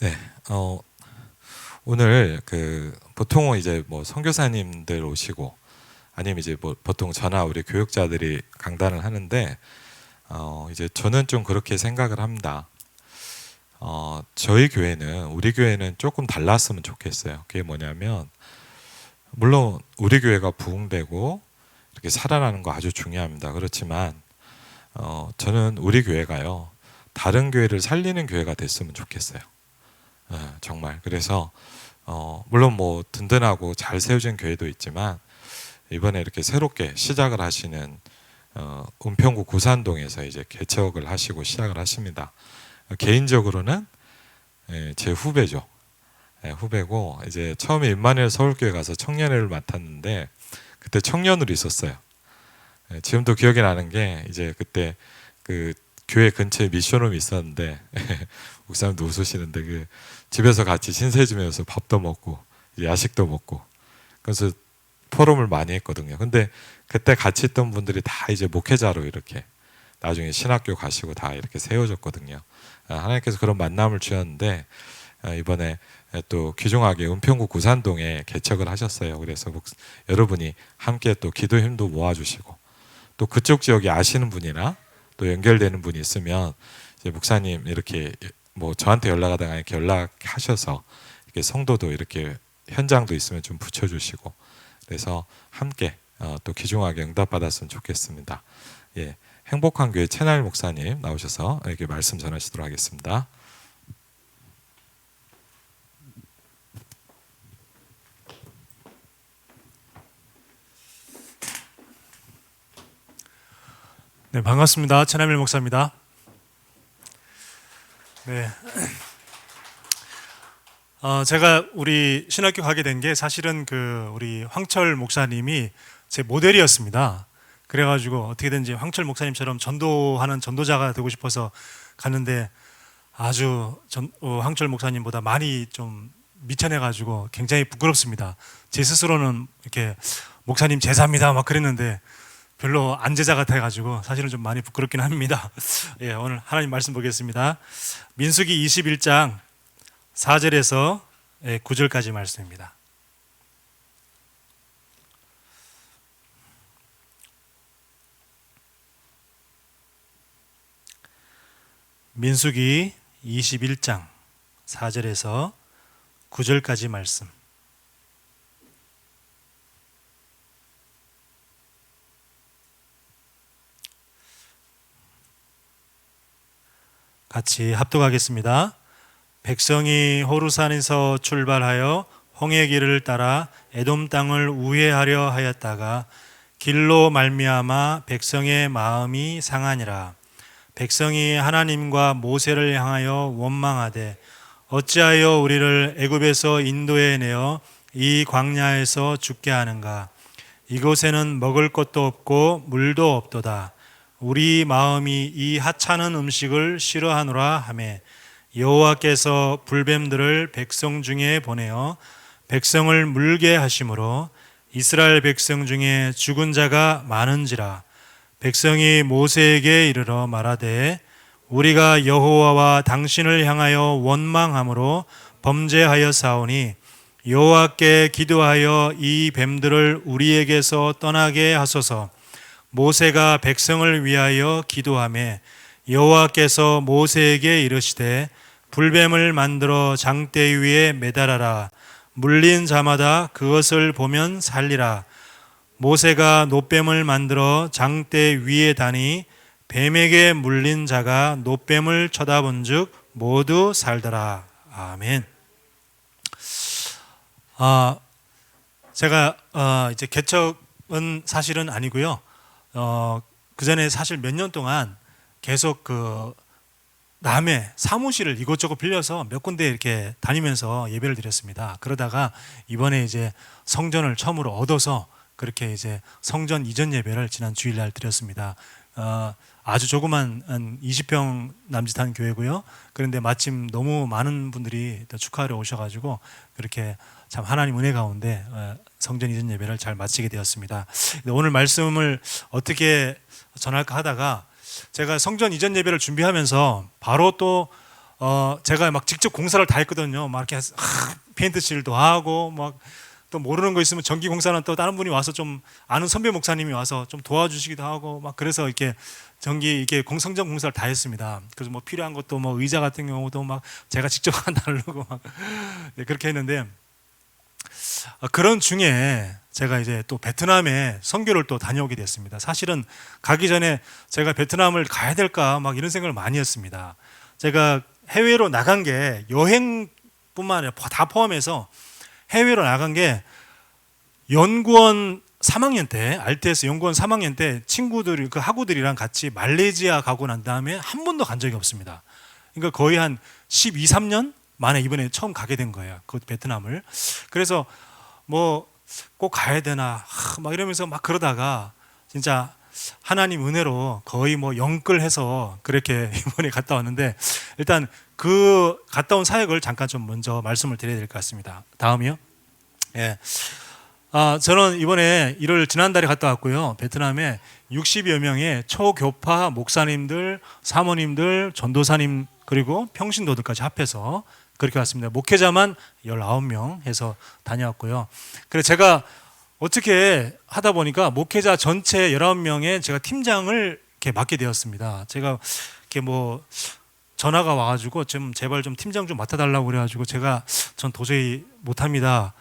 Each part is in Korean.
네, 오늘 보통은 이제 뭐 선교사님들 오시고 아니면 이제 뭐 보통 저나 우리 교육자들이 강단을 하는데 이제 저는 좀 그렇게 생각을 합니다. 저희 교회는 우리 교회는 조금 달랐으면 좋겠어요. 그게 뭐냐면 물론 우리 교회가 부흥되고 이렇게 살아나는 거 아주 중요합니다. 그렇지만 저는 우리 교회가요 다른 교회를 살리는 교회가 됐으면 좋겠어요. 정말 그래서 물론 뭐 든든하고 잘 세워진 교회도 있지만 이번에 이렇게 새롭게 시작을 하시는 은평구 구산동에서 이제 개척을 하시고 시작을 하십니다. 개인적으로는 제 후배죠. 후배고 이제 처음에 임마누엘 서울교회 가서 청년회를 맡았는데 그때 청년으로 있었어요. 지금도 기억이 나는 게 이제 그때 그 교회 근처에 미션홈이 있었는데 목사님도 웃으시는데 그 집에서 같이 신세 지면서 밥도 먹고 야식도 먹고 그래서 포럼을 많이 했거든요. 근데 그때 같이 있던 분들이 다 이제 목회자로 이렇게 나중에 신학교 가시고 다 이렇게 세워졌거든요. 하나님께서 그런 만남을 주셨는데 이번에 또 귀중하게 은평구 구산동에 개척을 하셨어요. 그래서 여러분이 함께 또 기도 힘도 모아주시고 또 그쪽 지역에 아시는 분이나 또 연결되는 분이 있으면 이제 목사님 이렇게 뭐 저한테 연락하다가 이렇게 연락하셔서 이렇게 성도도 이렇게 현장도 있으면 좀 붙여주시고 그래서 함께 또 귀중하게 응답받았으면 좋겠습니다. 예, 행복한 교회 채날 목사님 나오셔서 이렇게 말씀 전하시도록 하겠습니다. 네, 반갑습니다. 최남일 목사입니다. 네, 제가 우리 신학교 가게 된 게 사실은 우리 황철 목사님이 제 모델이었습니다. 그래가지고 어떻게든지 황철 목사님처럼 전도하는 전도자가 되고 싶어서 갔는데 아주 황철 목사님보다 많이 좀 미천해가지고 굉장히 부끄럽습니다. 제 스스로는 이렇게 목사님 제자입니다 막 그랬는데 별로 안 제자 같아가지고 사실은 좀 많이 부끄럽긴 합니다. 예, 오늘 하나님 말씀 보겠습니다. 민수기 21장 4절에서 9절까지 말씀입니다. 민수기 21장 4절에서 9절까지 말씀. 같이 합독하겠습니다. 백성이 호르산에서 출발하여 홍해 길을 따라 에돔 땅을 우회하려 하였다가 길로 말미암아 백성의 마음이 상하니라. 백성이 하나님과 모세를 향하여 원망하되 어찌하여 우리를 애굽에서 인도해 내어 이 광야에서 죽게 하는가. 이곳에는 먹을 것도 없고 물도 없도다. 우리 마음이 이 하찮은 음식을 싫어하노라 하매 여호와께서 불뱀들을 백성 중에 보내어 백성을 물게 하심으로 이스라엘 백성 중에 죽은 자가 많은지라. 백성이 모세에게 이르러 말하되 우리가 여호와와 당신을 향하여 원망함으로 범죄하여 사오니 여호와께 기도하여 이 뱀들을 우리에게서 떠나게 하소서. 모세가 백성을 위하여 기도하매 여호와께서 모세에게 이르시되 불뱀을 만들어 장대 위에 매달아라. 물린 자마다 그것을 보면 살리라. 모세가 놋뱀을 만들어 장대 위에 다니 뱀에게 물린 자가 놋뱀을 쳐다본즉 모두 살더라. 아멘. 제가 이제 개척은 사실은 아니고요. 그 전에 사실 몇 년 동안 계속 남의 사무실을 이곳저곳 빌려서 몇 군데 이렇게 다니면서 예배를 드렸습니다. 그러다가 이번에 이제 성전을 처음으로 얻어서 그렇게 이제 성전 이전 예배를 지난 주일날 드렸습니다. 아주 조그만 한 20평 남짓한 교회고요. 그런데 마침 너무 많은 분들이 축하하러 오셔가지고 그렇게 참 하나님 은혜 가운데 성전 이전 예배를 잘 마치게 되었습니다. 오늘 말씀을 어떻게 전할까 하다가 제가 성전 이전 예배를 준비하면서 바로 또 제가 막 직접 공사를 다 했거든요. 막 이렇게 페인트 칠도 하고 막 또 모르는 거 있으면 전기 공사는 또 다른 분이 와서 좀 아는 선배 목사님이 와서 좀 도와주시기도 하고 막 그래서 이렇게 전기 성전 공사를 다 했습니다. 그래서 뭐 필요한 것도 뭐 의자 같은 경우도 막 제가 직접 달라고 막 네, 그렇게 했는데 그런 중에 제가 이제 또 베트남에 선교를 또 다녀오게 됐습니다. 사실은 가기 전에 제가 베트남을 가야 될까 막 이런 생각을 많이 했습니다. 제가 해외로 나간 게 여행뿐만 아니라 다 포함해서 해외로 나간 게 연구원 3학년 때 RTS 연구원 3학년 때 친구들 그 학우들이랑 같이 말레이시아 가고 난 다음에 한 번도 간 적이 없습니다. 그러니까 거의 한 12, 3년 만에 이번에 처음 가게 된 거예요. 그 베트남을. 그래서 뭐 꼭 가야 되나 막 이러면서 막 그러다가 진짜 하나님 은혜로 거의 뭐 영끌해서 그렇게 이번에 갔다 왔는데 일단 그 갔다 온 사역을 잠깐 좀 먼저 말씀을 드려야 될 것 같습니다. 다음이요. 예. 저는 이번에 1월 지난달에 갔다 왔고요. 베트남에 60여 명의 초교파 목사님들, 사모님들, 전도사님 그리고 평신도들까지 합해서 그렇게 왔습니다. 목회자만 19명 해서 다녀왔고요. 그래서 제가 어떻게 하다 보니까 목회자 전체 19명의 제가 팀장을 이렇게 맡게 되었습니다. 제가 이렇게 뭐 전화가 와가지고 좀 제발 좀 팀장 좀 맡아달라고 그래가지고 제가 전 도저히 못합니다.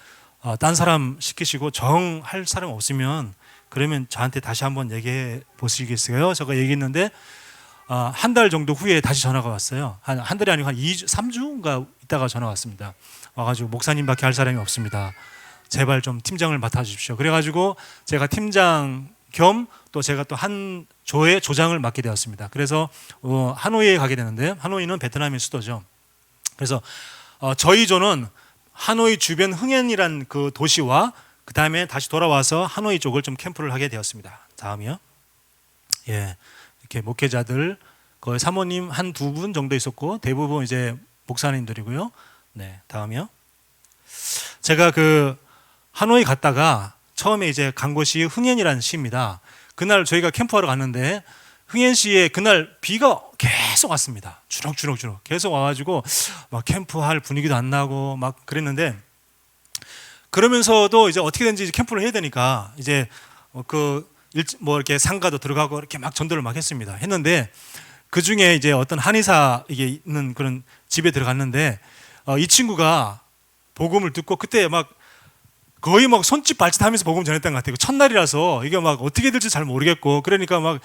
딴 사람 시키시고 정할 사람 없으면 그러면 저한테 다시 한번 얘기해 보시겠어요? 제가 얘기했는데 한 달 정도 후에 다시 전화가 왔어요. 한 달이 아니고 한 2주, 3주인가 있다가 전화 왔습니다. 와가지고 목사님밖에 할 사람이 없습니다. 제발 좀 팀장을 맡아주십시오. 그래가지고 제가 팀장 겸 또 제가 또 한 조의 조장을 맡게 되었습니다. 그래서 하노이에 가게 되는데 하노이는 베트남의 수도죠. 그래서 저희 조는 하노이 주변 흥엔이란 그 도시와 그 다음에 다시 돌아와서 하노이 쪽을 좀 캠프를 하게 되었습니다. 다음이요. 예, 이렇게 목회자들 거의 사모님 한 두 분 정도 있었고 대부분 이제 목사님들이고요. 네, 다음이요. 제가 그 하노이 갔다가 처음에 이제 간 곳이 흥엔이라는 시입니다. 그날 저희가 캠프하러 갔는데 흥엔시에 그날 비가 계속 왔습니다. 주룩주룩 계속 와가지고 막 캠프할 분위기도 안 나고 막 그랬는데 그러면서도 이제 어떻게 된지 캠프를 해야 되니까 이제 뭐 이렇게 상가도 들어가고 이렇게 막 전도를 막 했습니다. 했는데 그 중에 이제 어떤 한의사 이게 있는 그런 집에 들어갔는데 이 친구가 복음을 듣고 그때 막 거의 막 손짓 발짓 하면서 복음 전했던 것 같아요. 첫날이라서 이게 막 어떻게 될지 잘 모르겠고 그러니까 막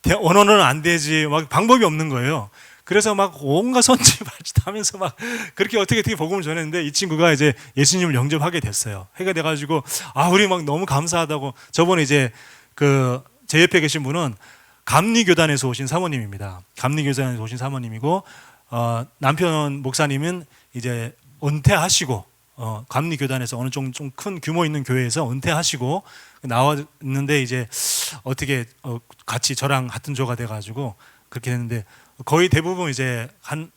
언어는 안 되지 막 방법이 없는 거예요. 그래서 막 온갖 손짓 발짓 하면서 막 그렇게 어떻게 복음을 전했는데 이 친구가 이제 예수님을 영접하게 됐어요. 해가 돼가지고 우리 막 너무 감사하다고 저번에 이제 제 옆에 계신 분은 감리교단에서 오신 사모님입니다. 감리교단에서 오신 사모님이고 남편 목사님은 이제 은퇴하시고 감리교단에서 어느 좀 큰 규모 있는 교회에서 은퇴하시고 나왔는데 이제 어떻게 같이 저랑 같은 조가 돼가지고 그렇게 됐는데 거의 대부분 이제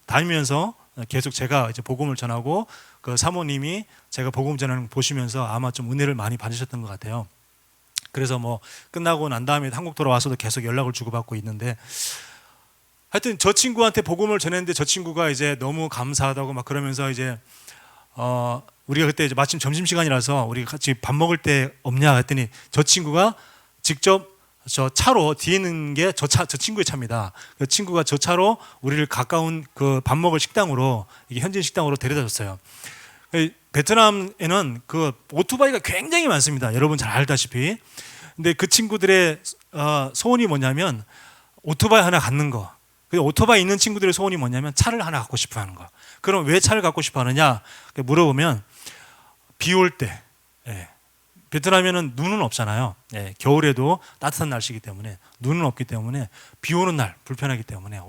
다니면서 계속 제가 이제 복음을 전하고 그 사모님이 제가 복음 전하는 거 보시면서 아마 좀 은혜를 많이 받으셨던 것 같아요. 그래서 뭐 끝나고 난 다음에 한국 돌아와서도 계속 연락을 주고받고 있는데 하여튼 저 친구한테 복음을 전했는데 저 친구가 이제 너무 감사하다고 막 그러면서 이제 우리가 그때 이제 마침 점심시간이라서 우리 같이 밥 먹을 때 없냐 했더니 저 친구가 직접 저 차로 뒤에 있는 게 저 친구의 차입니다. 그 친구가 저 차로 우리를 가까운 그 밥 먹을 식당으로 이게 현지인 식당으로 데려다 줬어요. 베트남에는 그 오토바이가 굉장히 많습니다. 여러분 잘 알다시피. 근데 그 친구들의 소원이 뭐냐면 오토바이 하나 갖는 거. 그리고 오토바이 있는 친구들의 소원이 뭐냐면 차를 하나 갖고 싶어 하는 거. 그럼 왜 차를 갖고 싶어 하느냐? 물어보면 비 올 때, 베트남에는 눈은 없잖아요. 겨울에도 따뜻한 날씨이기 때문에 눈은 없기 때문에 비 오는 날 불편하기 때문에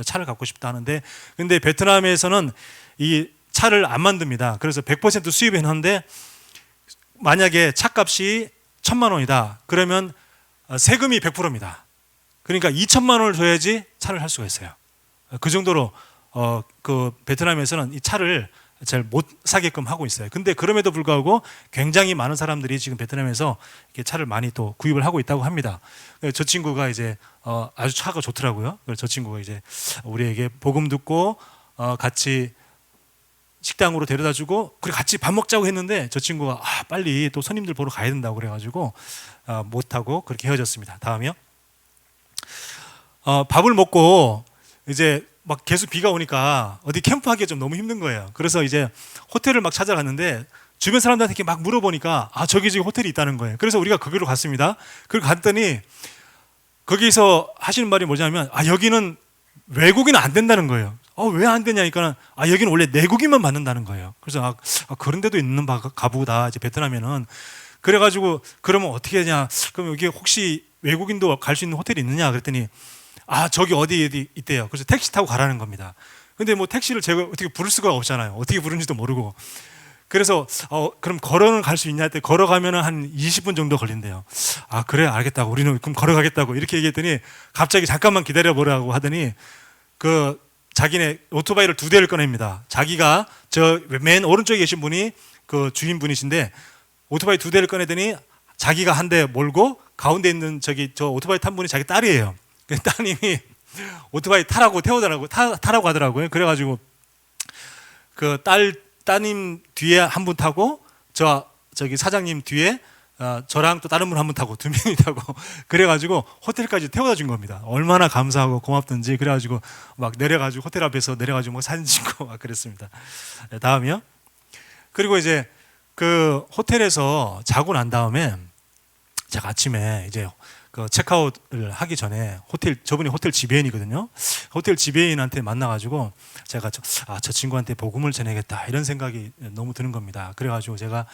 차를 갖고 싶다 하는데 근데 베트남에서는 이 차를 안 만듭니다. 그래서 100% 수입했는데 만약에 차값이 1,000만 원이다. 그러면 세금이 100%입니다. 그러니까 2,000만 원을 줘야지 차를 할 수가 있어요. 그 정도로 그 베트남에서는 이 차를 잘 못 사게끔 하고 있어요. 근데 그럼에도 불구하고 굉장히 많은 사람들이 지금 베트남에서 이렇게 차를 많이 또 구입을 하고 있다고 합니다. 저 친구가 이제 아주 차가 좋더라고요. 그래서 저 친구가 이제 우리에게 복음 듣고 같이 식당으로 데려다주고 그리고 같이 밥 먹자고 했는데 저 친구가 빨리 또 손님들 보러 가야 된다고 그래가지고 못하고 그렇게 헤어졌습니다. 다음이요. 밥을 먹고 이제 막 계속 비가 오니까 어디 캠프하기가 좀 너무 힘든 거예요. 그래서 이제 호텔을 막 찾아갔는데 주변 사람들한테 이렇게 막 물어보니까 저기 지금 호텔이 있다는 거예요. 그래서 우리가 거기로 갔습니다. 그리고 갔더니 거기서 하시는 말이 뭐냐면 여기는 외국인은 안 된다는 거예요. 왜 안 되냐니까 여기는 원래 내국인만 받는다는 거예요. 그래서 그런 데도 있는 가보다 이제 베트남에는 그래가지고 그러면 어떻게 하냐? 그럼 여기 혹시 외국인도 갈 수 있는 호텔이 있느냐? 그랬더니 저기 어디 있대요. 그래서 택시 타고 가라는 겁니다. 근데 뭐 택시를 제가 어떻게 부를 수가 없잖아요. 어떻게 부르는지도 모르고. 그래서 그럼 걸어는 갈 수 있냐 했더니 걸어가면은 한 20분 정도 걸린대요. 그래 알겠다고 우리는 그럼 걸어가겠다고 이렇게 얘기했더니 갑자기 잠깐만 기다려 보라고 하더니 그 자기네 오토바이를 2대를 꺼냅니다. 자기가 저 맨 오른쪽에 계신 분이 그 주인분이신데 오토바이 2대를 꺼내더니 자기가 한 대 몰고 가운데 있는 저 오토바이 탄 분이 자기 딸이에요. 따님이 오토바이 타라고 타라고 하더라고요. 그래가지고 그 따님 뒤에 한 분 타고 저기 사장님 뒤에 저랑 또 다른 분 한 분 타고 2명이 타고 그래가지고 호텔까지 태워다 준 겁니다. 얼마나 감사하고 고맙던지. 그래가지고 막 내려가지고 호텔 앞에서 내려가지고 막 사진 찍고 막 그랬습니다. 네, 다음이요. 그리고 이제 그 호텔에서 자고 난 다음에 제가 아침에 이제 그 체크아웃을 하기 전에 저분이 호텔 지배인이거든요. 호텔 지배인한테 만나가지고 제가 저 친구한테 복음을 전해야겠다 이런 생각이 너무 드는 겁니다. 그래가지고 제가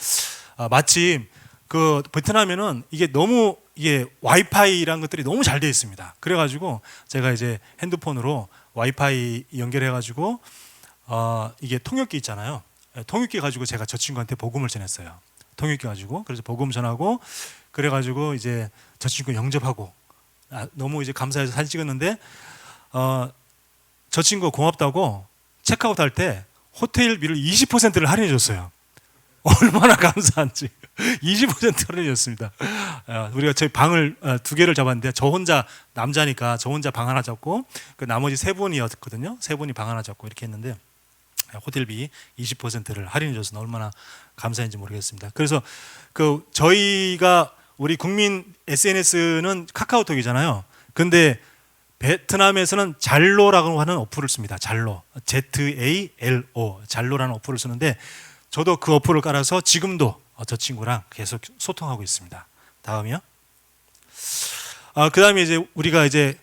마침 그 베트남에는 이게 와이파이라는 것들이 너무 잘 되어 있습니다. 그래가지고 제가 이제 핸드폰으로 와이파이 연결해가지고 이게 통역기 있잖아요. 통역기 가지고 제가 저 친구한테 복음을 전했어요. 통역기 가지고 그래서 복음 전하고 그래가지고 이제 저 친구 영접하고 너무 이제 감사해서 사진 찍었는데 저 친구가 고맙다고 체크아웃 할 때 호텔비를 20%를 할인해 줬어요. 얼마나 감사한지 20% 할인해줬습니다. 우리가 저희 방을 2개를 잡았는데 저 혼자 남자니까 저 혼자 방 하나 잡고 그 나머지 3분이었거든요. 3분이 방 하나 잡고 이렇게 했는데 호텔비 20%를 할인해줘서 얼마나 감사한지 모르겠습니다. 그래서 그 저희가 우리 국민 SNS는 카카오톡이잖아요. 근데 베트남에서는 잘로라고 하는 어플을 씁니다. 잘로, ZALO, 잘로라는 어플을 쓰는데 저도 그 어플을 깔아서 지금도 저 친구랑 계속 소통하고 있습니다. 다음이요. 그 다음에 이제 우리가 이제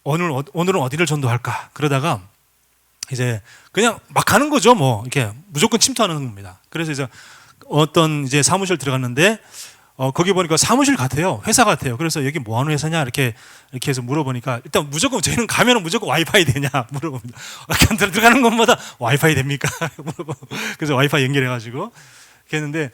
오늘은 어디를 전도할까 그러다가 이제 그냥 막 가는 거죠. 뭐 이렇게 무조건 침투하는 겁니다. 그래서 이제 어떤 이제 사무실 들어갔는데 거기 보니까 사무실 같아요. 회사 같아요. 그래서 여기 뭐 하는 회사냐 이렇게 해서 물어보니까 일단 무조건 저희는 가면은 무조건 와이파이 되냐 물어봅니다. 들어가는 것마다 와이파이 됩니까? 그래서 와이파이 연결해가지고 이렇게 했는데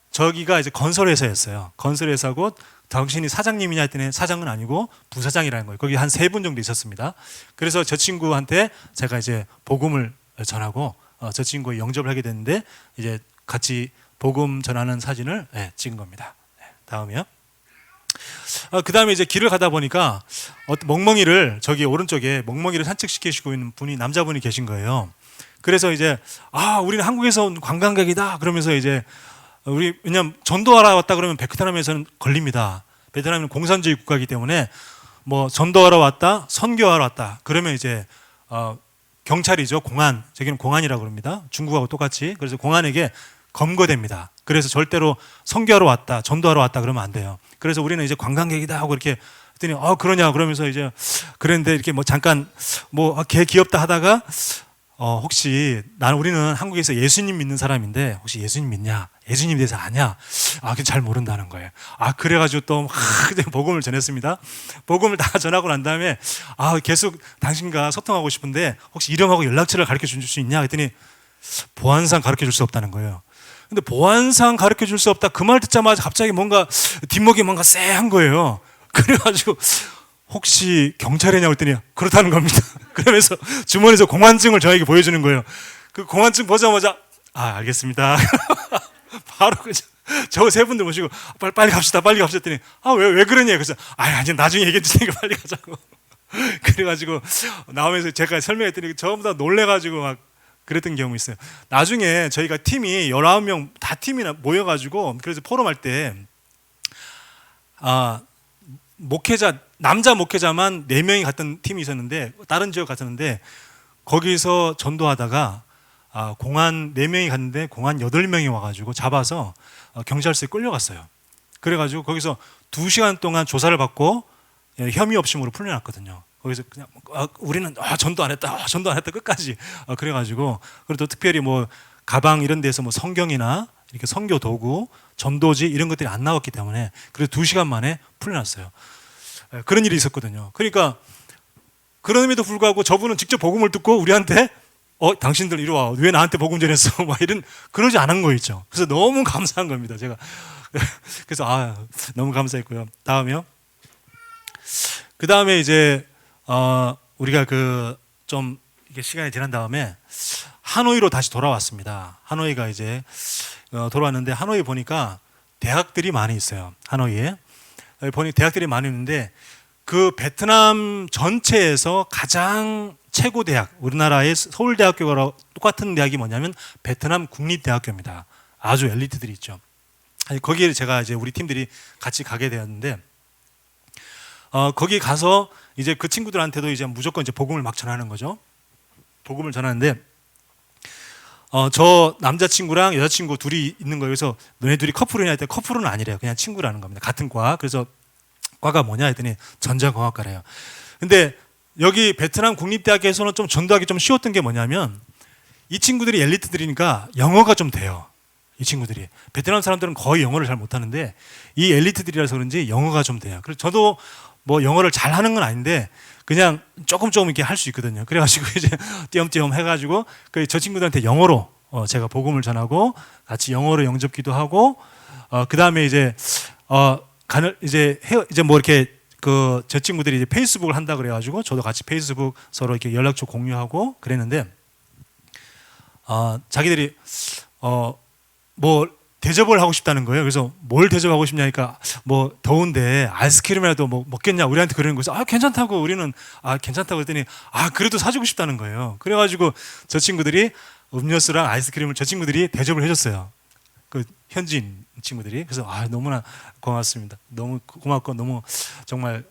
저기가 이제 건설회사였어요. 건설회사고 당신이 사장님이냐 했더니 사장은 아니고 부사장이라는 거예요. 거기 한 3분 정도 있었습니다. 그래서 저 친구한테 제가 이제 복음을 전하고 저 친구의 영접을 하게 됐는데 이제 같이 복음 전하는 사진을 찍은 겁니다. 다음이요. 그 다음에 이제 길을 가다 보니까 멍멍이를 저기 오른쪽에 멍멍이를 산책시키시고 있는 분이 남자분이 계신 거예요. 그래서 이제 우리는 한국에서 온 관광객이다 그러면서 이제 우리 왜냐면 전도하러 왔다 그러면 베트남에서는 걸립니다. 베트남은 공산주의 국가이기 때문에 뭐 전도하러 왔다, 선교하러 왔다 그러면 이제 경찰이죠. 공안, 저기는 공안이라고 그럽니다. 중국하고 똑같이. 그래서 공안에게 검거됩니다. 그래서 절대로 선교하러 왔다, 전도하러 왔다 그러면 안 돼요. 그래서 우리는 이제 관광객이다 하고 이렇게 했더니 그러냐 그러면서 이제 그랬는데 이렇게 뭐 잠깐 뭐 걔 귀엽다 하다가 혹시 우리는 한국에서 예수님 믿는 사람인데 혹시 예수님 믿냐? 예수님에 대해서 아냐? 그건 잘 모른다는 거예요. 그래가지고 또 복음을 전했습니다. 복음을 다 전하고 난 다음에 계속 당신과 소통하고 싶은데 혹시 이름하고 연락처를 가르쳐 줄 수 있냐? 했더니 보안상 가르쳐 줄 수 없다는 거예요. 근데 보안상 가르쳐 줄 수 없다 그 말 듣자마자 갑자기 뭔가 뒷목이 뭔가 쎄한 거예요. 그래가지고 혹시 경찰이냐고 했더니 그렇다는 겁니다. 그러면서 주머니에서 공안증을 저에게 보여주는 거예요. 그 공안증 보자마자 알겠습니다. 바로 저 3분들 모시고 빨리 갑시다 했더니 왜 그러냐 그래서 아니 나중에 얘기해 주시니까 빨리 가자고. 그래가지고 나오면서 제가 설명했더니 전부 다 놀래가지고 막 그랬던 경우 있어요. 나중에 저희가 팀이 19명 다 팀이 모여가지고 그래서 포럼 할 때 목회자 남자 목회자만 4명이 갔던 팀이 있었는데 다른 지역 갔었는데 거기서 전도하다가 공안 4명이 갔는데 공안 8명이 와가지고 잡아서 경찰서에 끌려갔어요. 그래가지고 거기서 2시간 동안 조사를 받고 혐의 없음으로 풀려났거든요. 거기서 그냥 우리는 전도 안 했다, 전도 안 했다 끝까지 그래가지고 그리고 또 특별히 뭐 가방 이런 데서 뭐 성경이나 이렇게 선교 도구, 전도지 이런 것들이 안 나왔기 때문에 그래서 2시간 만에 풀려났어요. 그런 일이 있었거든요. 그러니까 그럼에도 불구하고 저분은 직접 복음을 듣고 우리한테 당신들 이리 와, 왜 나한테 복음 전했어? 막 이런 그러지 않은 거 있죠. 그래서 너무 감사한 겁니다. 제가 그래서 너무 감사했고요. 다음이요. 그 다음에 이제 우리가 좀 이게 시간이 지난 다음에 하노이로 다시 돌아왔습니다. 하노이가 이제 돌아왔는데 하노이 보니까 대학들이 많이 있어요. 하노이에 보니 대학들이 많이 있는데 그 베트남 전체에서 가장 최고 대학, 우리나라의 서울대학교랑 똑같은 대학이 뭐냐면 베트남 국립대학교입니다. 아주 엘리트들이 있죠. 거기에 제가 이제 우리 팀들이 같이 가게 되었는데 거기 가서 이제 그 친구들한테도 이제 무조건 이제 복음을 막 전하는 거죠. 복음을 전하는데 저 남자친구랑 여자친구 둘이 있는 거예요. 그래서 너네 둘이 커플이냐 했더니 커플은 아니래요. 그냥 친구라는 겁니다. 같은 과. 그래서 과가 뭐냐 했더니 전자공학과래요. 근데 여기 베트남 국립대학에서는 좀 전도하기 좀 쉬웠던 게 뭐냐면 이 친구들이 엘리트들이니까 영어가 좀 돼요. 이 친구들이 베트남 사람들은 거의 영어를 잘 못하는데 이 엘리트들이라서 그런지 영어가 좀 돼요. 그래서 저도 뭐 영어를 잘 하는 건 아닌데 그냥 조금 이렇게 할 수 있거든요. 그래가지고 이제 띄엄띄엄 해가지고 저 친구들한테 영어로 제가 복음을 전하고 같이 영어로 영접기도 하고 그 다음에 이제 이제 뭐 이렇게 저 친구들이 이제 페이스북을 한다 그래가지고 저도 같이 페이스북 서로 이렇게 연락처 공유하고 그랬는데 자기들이 뭐 대접을 하고 싶다는 거예요. 그래서 뭘 대접하고 싶냐니까 뭐 더운데 아이스크림이라도 뭐 먹겠냐 우리한테 그러는 거예요. 괜찮다고 우리는 괜찮다고 했더니 그래도 사주고 싶다는 거예요. 그래가지고 저 친구들이 음료수랑 아이스크림을 저 친구들이 대접을 해줬어요. 그 현지인 친구들이. 그래서 너무나 고맙습니다. 너무 고맙고 너무 정말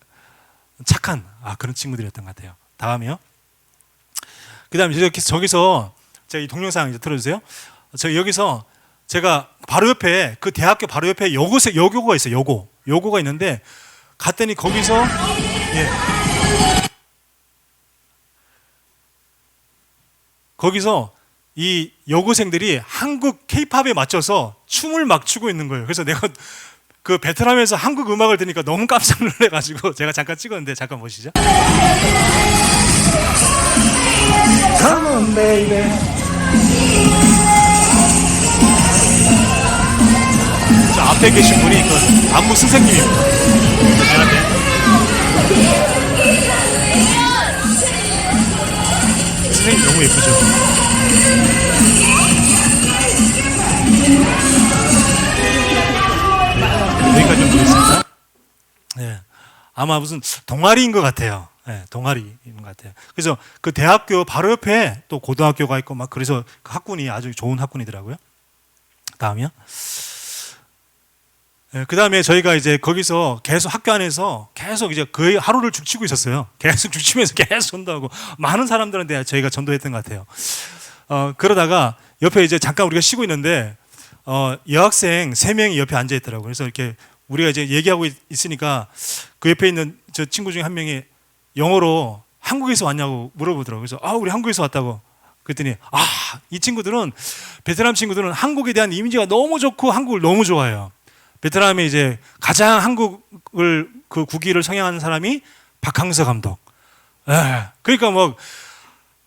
착한 그런 친구들이었던 것 같아요. 다음이요. 그 다음에 저기서 제가 이 동영상 이제 틀어주세요. 여기서 제가 바로 옆에 그 대학교 바로 옆에 여고가 있어요. 여고가 있는데 갔더니 거기서 거기서 이 여고생들이 한국 K-팝에 맞춰서 춤을 막 추고 있는 거예요. 그래서 내가 그 베트남에서 한국 음악을 들으니까 너무 깜짝 놀래가지고 제가 잠깐 찍었는데 잠깐 보시죠. Come on, baby. 저 앞에 계신 분이 그 안무 선생님입니다. 선생님 너무 예쁘죠? 여기까지 좀 보겠습니다. 네, 아마 무슨 동아리인 것 같아요. 네, 동아리인 것 같아요. 그래서 그 대학교 바로 옆에 또 고등학교가 있고 막 그래서 그 학군이 아주 좋은 학군이더라고요. 다음이요. 네, 그 다음에 저희가 이제 거기서 계속 학교 안에서 계속 이제 거의 하루를 죽치고 있었어요. 계속 죽치면서 계속 전도하고 많은 사람들한테 저희가 전도했던 것 같아요. 그러다가 옆에 이제 잠깐 우리가 쉬고 있는데 여학생 3명이 옆에 앉아 있더라고요. 그래서 이렇게 우리가 이제 얘기하고 있으니까 그 옆에 있는 저 친구 중에 한 명이 영어로 한국에서 왔냐고 물어보더라고요. 그래서 우리 한국에서 왔다고. 그랬더니 이 친구들은 베트남 친구들은 한국에 대한 이미지가 너무 좋고 한국을 너무 좋아해요. 베트남에 이제 가장 한국을 그 국기를 성향하는 사람이 박항서 감독. 그러니까 뭐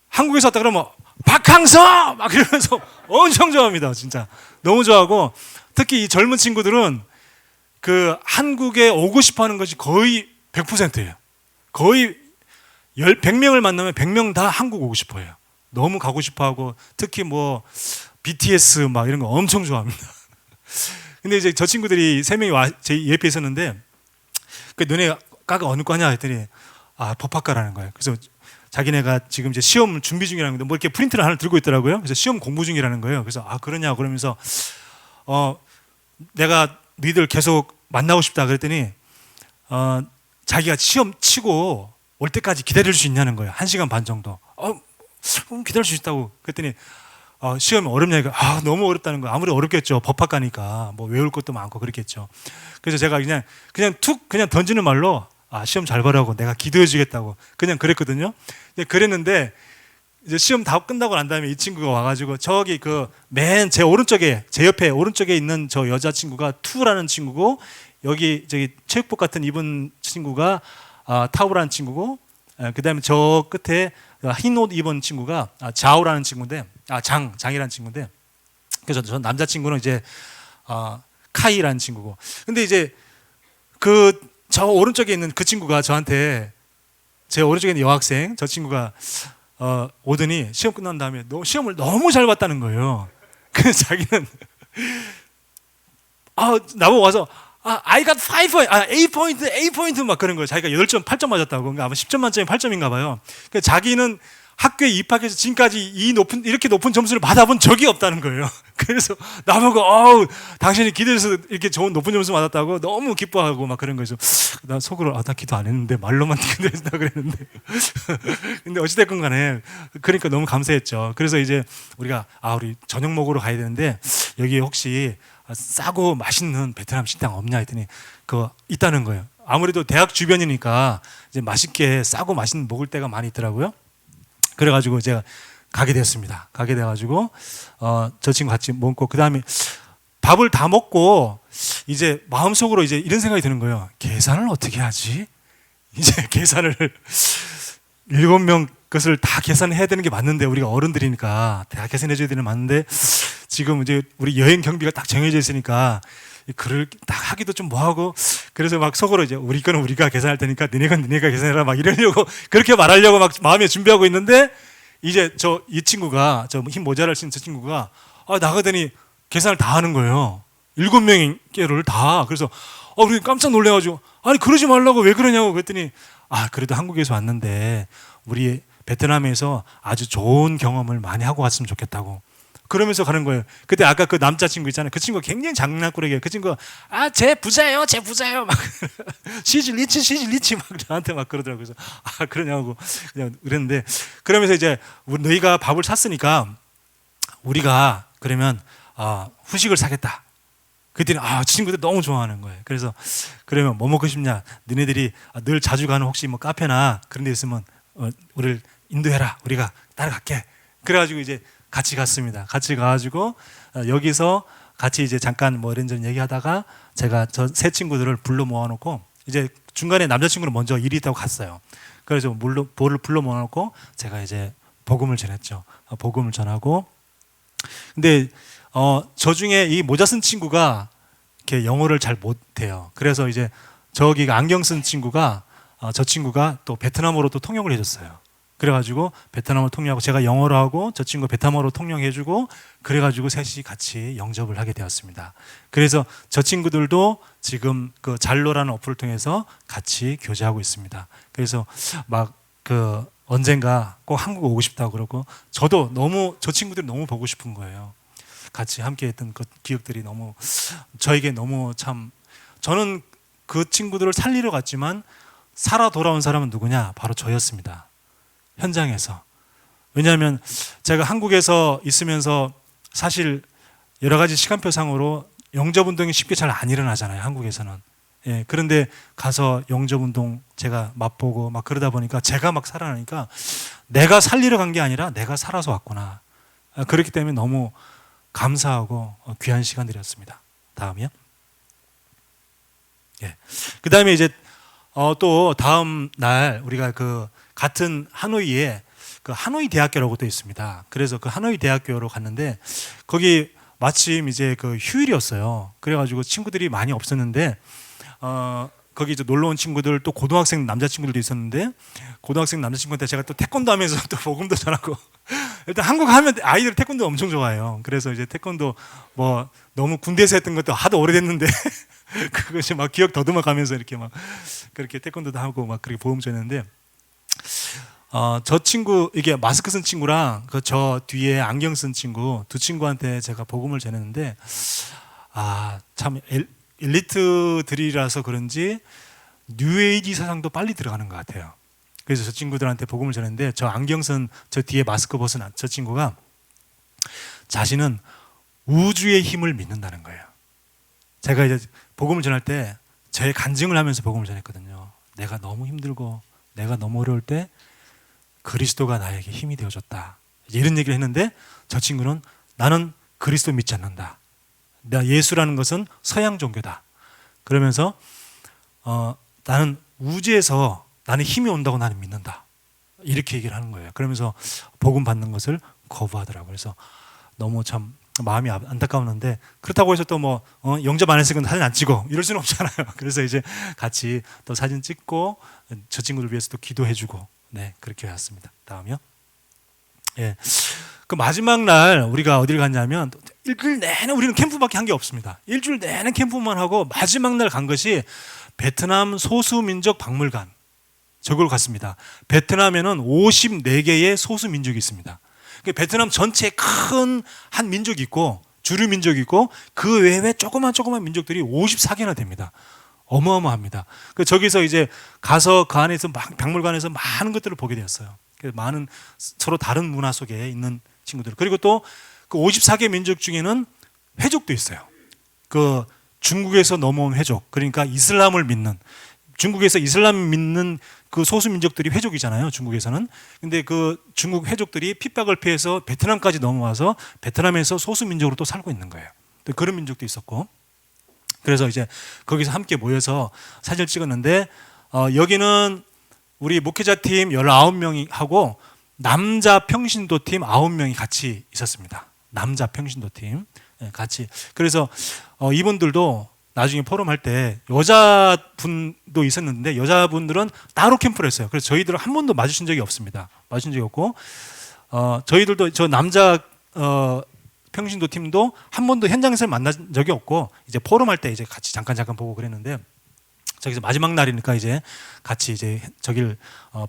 한국에서 왔다 그러면 박항서 막 이러면서 엄청 좋아합니다. 진짜 너무 좋아하고 특히 이 젊은 친구들은 그 한국에 오고 싶어하는 것이 거의 100%예요. 거의 100명을 만나면 100명 다 한국 오고 싶어해요. 너무 가고 싶어하고 특히 뭐 BTS 막 이런 거 엄청 좋아합니다. 근데 이제 저 친구들이 3명이 제 옆에 있었는데 너네 과가 어느 과냐 했더니 법학과라는 거예요. 그래서 자기네가 지금 이제 시험 준비 중이라는 건데 뭐 이렇게 프린트를 하나 들고 있더라고요. 그래서 시험 공부 중이라는 거예요. 그래서 그러냐 그러면서 내가 너희들 계속 만나고 싶다 그랬더니 자기가 시험 치고 올 때까지 기다릴 수 있냐는 거예요. 1시간 반 정도. 기다릴 수 있다고. 그랬더니 시험이 어렵냐니까 너무 어렵다는 거예요. 아무리 어렵겠죠. 법학과니까 뭐 외울 것도 많고 그렇겠죠. 그래서 제가 그냥 툭 던지는 말로 시험 잘 보라고 내가 기도해 주겠다고 그냥 그랬거든요. 그랬는데 이제 시험 다 끝나고 난 다음에 이 친구가 와가지고 저기 그 맨 제 오른쪽에 제 옆에 오른쪽에 있는 저 여자 친구가 투라는 친구고 여기 저기 체육복 같은 입은 친구가 타우라는 친구고 그다음에 저 끝에 흰 옷 입은 친구가 자오라는 친구인데 장이라는 친구인데 그래서 저 남자 친구는 이제 카이라는 친구고 근데 이제 저 오른쪽에 있는 그 친구가 저한테 제 오른쪽에 있는 여학생 저 친구가 오더니 시험 끝난 다음에 시험을 너무 잘 봤다는 거예요. 그래서 자기는 나보고 와서 I got 8 포인트 막 그런 거예요. 자기가 8점 8점 맞았다고. 그러니까 아마 10점 만점에 8점인가 봐요. 그러니까 자기는 학교에 입학해서 지금까지 이렇게 높은 점수를 받아본 적이 없다는 거예요. 그래서 나보고 당신이 기도해서 이렇게 좋은 높은 점수 받았다고 너무 기뻐하고 막 그런 거죠. 나 속으로 나 기도 안 했는데 말로만 기도했다 그랬는데 근데 어찌됐건 간에 그러니까 너무 감사했죠. 그래서 이제 우리가 우리 저녁 먹으러 가야 되는데 여기 혹시 싸고 맛있는 베트남 식당 없냐 했더니 그거 있다는 거예요. 아무래도 대학 주변이니까 이제 맛있게 싸고 맛있는 먹을 때가 많이 있더라고요. 그래가지고 제가 가게 됐습니다. 가게 돼가지고 저 친구 같이 먹고 그 다음에 밥을 다 먹고 이제 마음속으로 이제 이런 생각이 드는 거예요. 계산을 어떻게 하지? 이제 계산을 7명 것을 다 계산해야 되는 게 맞는데 우리가 어른들이니까 다 계산해줘야 되는 게 맞는데 지금 이제 우리 여행 경비가 딱 정해져 있으니까 글을 딱 하기도 좀 뭐하고 그래서 막 속으로 이제 우리 거는 우리가 계산할 테니까 니네 건 니네가 계산해라 막 이러려고 그렇게 말하려고 막 마음에 준비하고 있는데 이제 이 친구가 저 흰 모자를 쓴 저 친구가 나가더니 계산을 다 하는 거예요. 7명께를 다. 그래서 우리 깜짝 놀래가지고 아니 그러지 말라고 왜 그러냐고 그랬더니 그래도 한국에서 왔는데 우리 베트남에서 아주 좋은 경험을 많이 하고 갔으면 좋겠다고 그러면서 가는 거예요. 그때 아까 그 남자친구 있잖아요. 그 친구가 굉장히 장난꾸러기예요. 그 친구가 쟤 부자예요 막 시즐리치 막 저한테 막 그러더라고요. 그래서 그러냐고 그냥 그랬는데 그러면서 이제 너희가 밥을 샀으니까 우리가 그러면 후식을 사겠다. 그랬더니 친구들 너무 좋아하는 거예요. 그래서 그러면 뭐 먹고 싶냐? 너네들이 늘 자주 가는 혹시 뭐 카페나 그런 데 있으면 우리를 인도해라. 우리가 따라갈게. 그래가지고 이제 같이 갔습니다. 같이 가가지고 여기서 같이 이제 잠깐 뭐 이런저런 얘기하다가 제가 저 세 친구들을 불러 모아놓고 이제 중간에 남자친구는 먼저 일이 있다고 갔어요. 그래서 불러 모아놓고 제가 이제 복음을 전했죠. 복음을 전하고 근데 저 중에 이 모자 쓴 친구가 이렇게 영어를 잘 못해요. 그래서 이제 저기가 안경 쓴 친구가 저 친구가 또 베트남어로 또 통역을 해줬어요. 그래가지고 베트남어로 통역하고 제가 영어로 하고 저 친구 베트남어로 통역해주고 그래가지고 셋이 같이 영접을 하게 되었습니다. 그래서 저 친구들도 지금 그 잘로라는 어플을 통해서 같이 교제하고 있습니다. 그래서 막 언젠가 꼭 한국 오고 싶다고 그러고 저도 저 친구들이 너무 보고 싶은 거예요. 같이 함께했던 그 기억들이 너무 저에게 너무 참 저는 그 친구들을 살리러 갔지만 살아 돌아온 사람은 누구냐? 바로 저였습니다. 현장에서. 왜냐하면 제가 한국에서 있으면서 사실 여러 가지 시간표상으로 영접운동이 쉽게 잘 안 일어나잖아요. 한국에서는. 그런데 가서 영접운동 제가 맛보고 막 그러다 보니까 제가 막 살아나니까 내가 살리러 간 게 아니라 내가 살아서 왔구나. 그렇기 때문에 너무 감사하고 귀한 시간들이었습니다. 다음이요. 그 다음에 이제 또 다음 날 우리가 같은 하노이에 그 하노이 대학교라고 또 있습니다. 그래서 그 하노이 대학교로 갔는데 거기 마침 이제 그 휴일이었어요. 그래가지고 친구들이 많이 없었는데 거기 이제 놀러 온 친구들 또 고등학생 남자 친구들도 있었는데 고등학생 남자 친구한테 제가 또 태권도 하면서 또 복음도 전하고 일단 한국 하면 아이들 태권도 엄청 좋아해요. 그래서 이제 태권도 뭐 너무 군대에서 했던 것도 하도 오래됐는데 그것이 막 기억 더듬어 가면서 이렇게 막 그렇게 태권도도 하고 막 그렇게 복음 전했는데 저 친구 이게 마스크 쓴 친구랑 그 저 뒤에 안경 쓴 친구 두 친구한테 제가 복음을 전했는데 참 엘리트들이라서 그런지 뉴에이지 사상도 빨리 들어가는 것 같아요. 그래서 저 친구들한테 복음을 전했는데 저 안경 쓴 저 뒤에 마스크 벗은 저 친구가 자신은 우주의 힘을 믿는다는 거예요. 제가 이제 복음을 전할 때 저의 간증을 하면서 복음을 전했거든요. 내가 너무 힘들고 내가 너무 어려울 때 그리스도가 나에게 힘이 되어줬다. 이런 얘기를 했는데 저 친구는 나는 그리스도 믿지 않는다. 예수라는 것은 서양 종교다. 그러면서 나는 우주에서 나는 힘이 온다고 나는 믿는다. 이렇게 얘기를 하는 거예요. 그러면서 복음 받는 것을 거부하더라고요. 그래서 너무 참 마음이 안타까웠는데 그렇다고 해서 또 뭐 영접 안 했으니까 사진 안 찍어 이럴 수는 없잖아요. 그래서 이제 같이 또 사진 찍고 저 친구들 위해서 또 기도해주고 네 그렇게 해왔습니다. 다음이요. 예, 그 마지막 날 우리가 어디를 갔냐면 일주일 내내 우리는 캠프밖에 한 게 없습니다. 일주일 내내 캠프만 하고 마지막 날 간 것이 베트남 소수민족 박물관 저걸 갔습니다. 베트남에는 54개의 소수민족이 있습니다. 베트남 전체에 큰 한 민족이 있고 주류 민족이 있고 그 외에 조그만 민족들이 54개나 됩니다. 어마어마합니다. 저기서 이제 가서 그 안에서 박물관에서 많은 것들을 보게 되었어요. 많은 서로 다른 문화 속에 있는 친구들. 그리고 또 그 54개 민족 중에는 회족도 있어요. 그 중국에서 넘어온 회족. 그러니까 이슬람을 믿는 중국에서 이슬람 믿는 그 소수 민족들이 회족이잖아요. 중국에서는. 근데 그 중국 회족들이 핍박을 피해서 베트남까지 넘어와서 베트남에서 소수 민족으로 또 살고 있는 거예요. 또 그런 민족도 있었고. 그래서 이제 거기서 함께 모여서 사진을 찍었는데 여기는 우리 목회자 팀 19명이 하고 남자 평신도 팀 9명이 같이 있었습니다. 남자 평신도 팀 같이. 그래서 이분들도 나중에 포럼 할 때 여자분도 있었는데 여자분들은 따로 캠프를 했어요. 그래서 저희들은 한 번도 마주친 적이 없습니다. 마주친 적이 없고 저희들도 저 남자 평신도 팀도 한 번도 현장에서 만난 적이 없고 이제 포럼 할 때 이제 같이 잠깐 보고 그랬는데 저기서 마지막 날이니까 이제 같이 이제 저길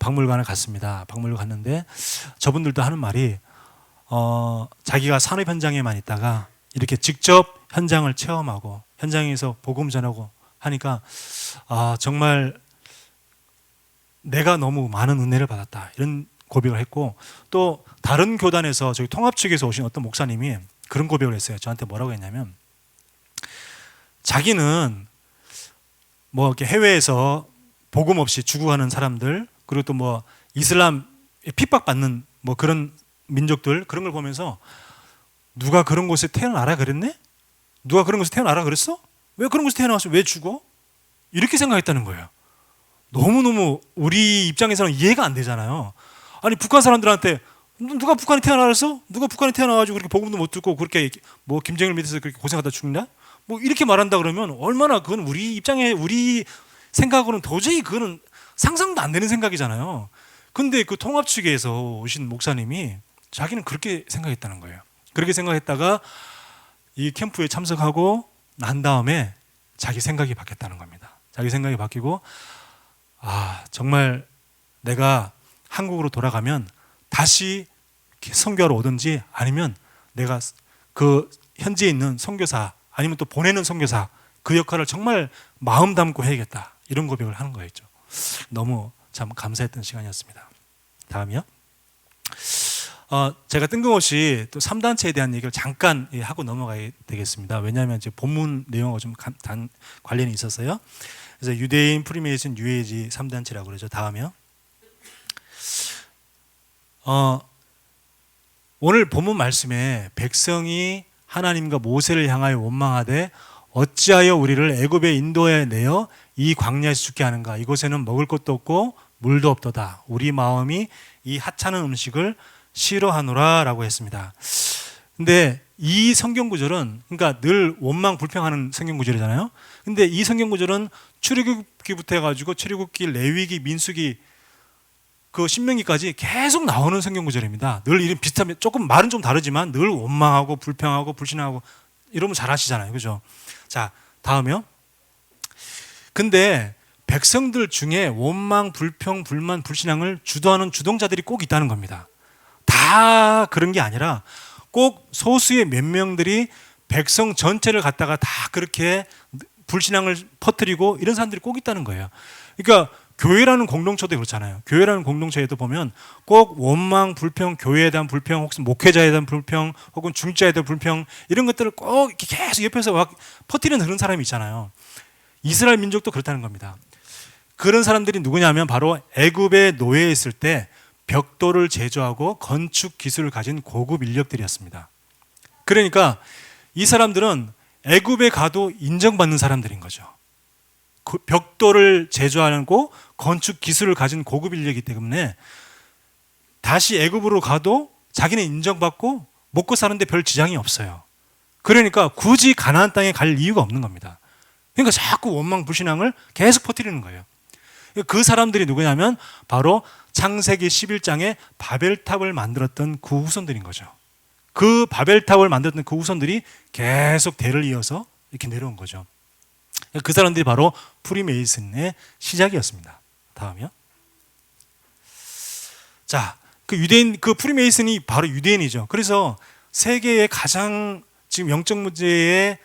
박물관을 갔습니다. 박물관 갔는데 저분들도 하는 말이 자기가 산업 현장에만 있다가 이렇게 직접 현장을 체험하고 현장에서 복음 전하고 하니까 정말 내가 너무 많은 은혜를 받았다 이런 고백을 했고 또 다른 교단에서 저희 통합 측에서 오신 어떤 목사님이 그런 고백을 했어요. 저한테 뭐라고 했냐면 자기는 뭐 이렇게 해외에서 복음 없이 죽어가는 사람들 그리고 또 뭐 이슬람 핍박받는 뭐 그런 민족들 그런 걸 보면서 누가 그런 곳에 태어나라 그랬네? 누가 그런 곳에 태어나라 그랬어? 왜 그런 곳에 태어나서 왜 죽어? 이렇게 생각했다는 거예요. 너무너무 우리 입장에서는 이해가 안 되잖아요. 아니 북한 사람들한테 누가 북한에 태어나서 누가 북한에 태어나가지고 그렇게 복음도 못 듣고 그렇게 뭐 김정일 밑에서 그렇게 고생하다 죽냐? 뭐 이렇게 말한다 그러면 얼마나 그건 우리 입장에 우리 생각으로는 도저히 그거는 상상도 안 되는 생각이잖아요. 근데 그 통합 측에서 오신 목사님이 자기는 그렇게 생각했다는 거예요. 그렇게 생각했다가 이 캠프에 참석하고 난 다음에 자기 생각이 바뀌었다는 겁니다. 자기 생각이 바뀌고 정말 내가 한국으로 돌아가면 다시 선교하러 오든지 아니면 내가 그 현지에 있는 선교사 아니면 또 보내는 선교사 그 역할을 정말 마음 담고 해야겠다 이런 고백을 하는 거였죠. 너무 참 감사했던 시간이었습니다. 다음이요. 제가 뜬금없이 또 3단체에 대한 얘기를 잠깐 하고 넘어가야 되겠습니다. 왜냐하면 이제 본문 내용과 좀 관련이 있어서요. 그래서 유대인, 프리메이슨, 뉴에이지 3단체라고 그러죠. 다음이요. 오늘 본문 말씀에 백성이 하나님과 모세를 향하여 원망하되 어찌하여 우리를 애굽에 인도해 내어 이 광야에서 죽게 하는가? 이곳에는 먹을 것도 없고 물도 없도다. 우리 마음이 이 하찮은 음식을 싫어하노라라고 했습니다. 근데 이 성경 구절은 그러니까 늘 원망 불평하는 성경 구절이잖아요. 근데 이 성경 구절은 출애굽기부터 해가지고 출애굽기, 레위기, 민수기 그 신명기까지 계속 나오는 성경 구절입니다. 늘 이런 비슷한 조금 말은 좀 다르지만 늘 원망하고 불평하고 불신하고 이러면 잘 아시잖아요, 그죠? 자, 다음이요. 근데 백성들 중에 원망, 불평, 불만, 불신앙을 주도하는 주동자들이 꼭 있다는 겁니다. 다 그런 게 아니라 꼭 소수의 몇 명들이 백성 전체를 갖다가 다 그렇게 불신앙을 퍼뜨리고 이런 사람들이 꼭 있다는 거예요. 그러니까 교회라는 공동체도 그렇잖아요. 교회라는 공동체에도 보면 꼭 원망, 불평, 교회에 대한 불평, 혹은 목회자에 대한 불평, 혹은 중직자에 대한 불평 이런 것들을 꼭 이렇게 계속 옆에서 막 퍼뜨리는 그런 사람이 있잖아요. 이스라엘 민족도 그렇다는 겁니다. 그런 사람들이 누구냐면 바로 애굽의 노예에 있을 때 벽돌을 제조하고 건축 기술을 가진 고급 인력들이었습니다. 그러니까 이 사람들은 애굽에 가도 인정받는 사람들인 거죠. 벽돌을 제조하고 건축 기술을 가진 고급 인력이기 때문에 다시 애굽으로 가도 자기는 인정받고 먹고 사는데 별 지장이 없어요. 그러니까 굳이 가나안 땅에 갈 이유가 없는 겁니다. 그러니까 자꾸 원망 불신앙을 계속 퍼뜨리는 거예요. 그 사람들이 누구냐면 바로 창세기 11장에 바벨탑을 만들었던 그 후손들인 거죠. 그 바벨탑을 만들었던 그 후손들이 계속 대를 이어서 이렇게 내려온 거죠. 그 사람들이 바로 프리메이슨의 시작이었습니다. 다음이요. 자, 그 유대인, 그 프리메이슨이 바로 유대인이죠. 그래서 세계의 가장 지금 영적 문제의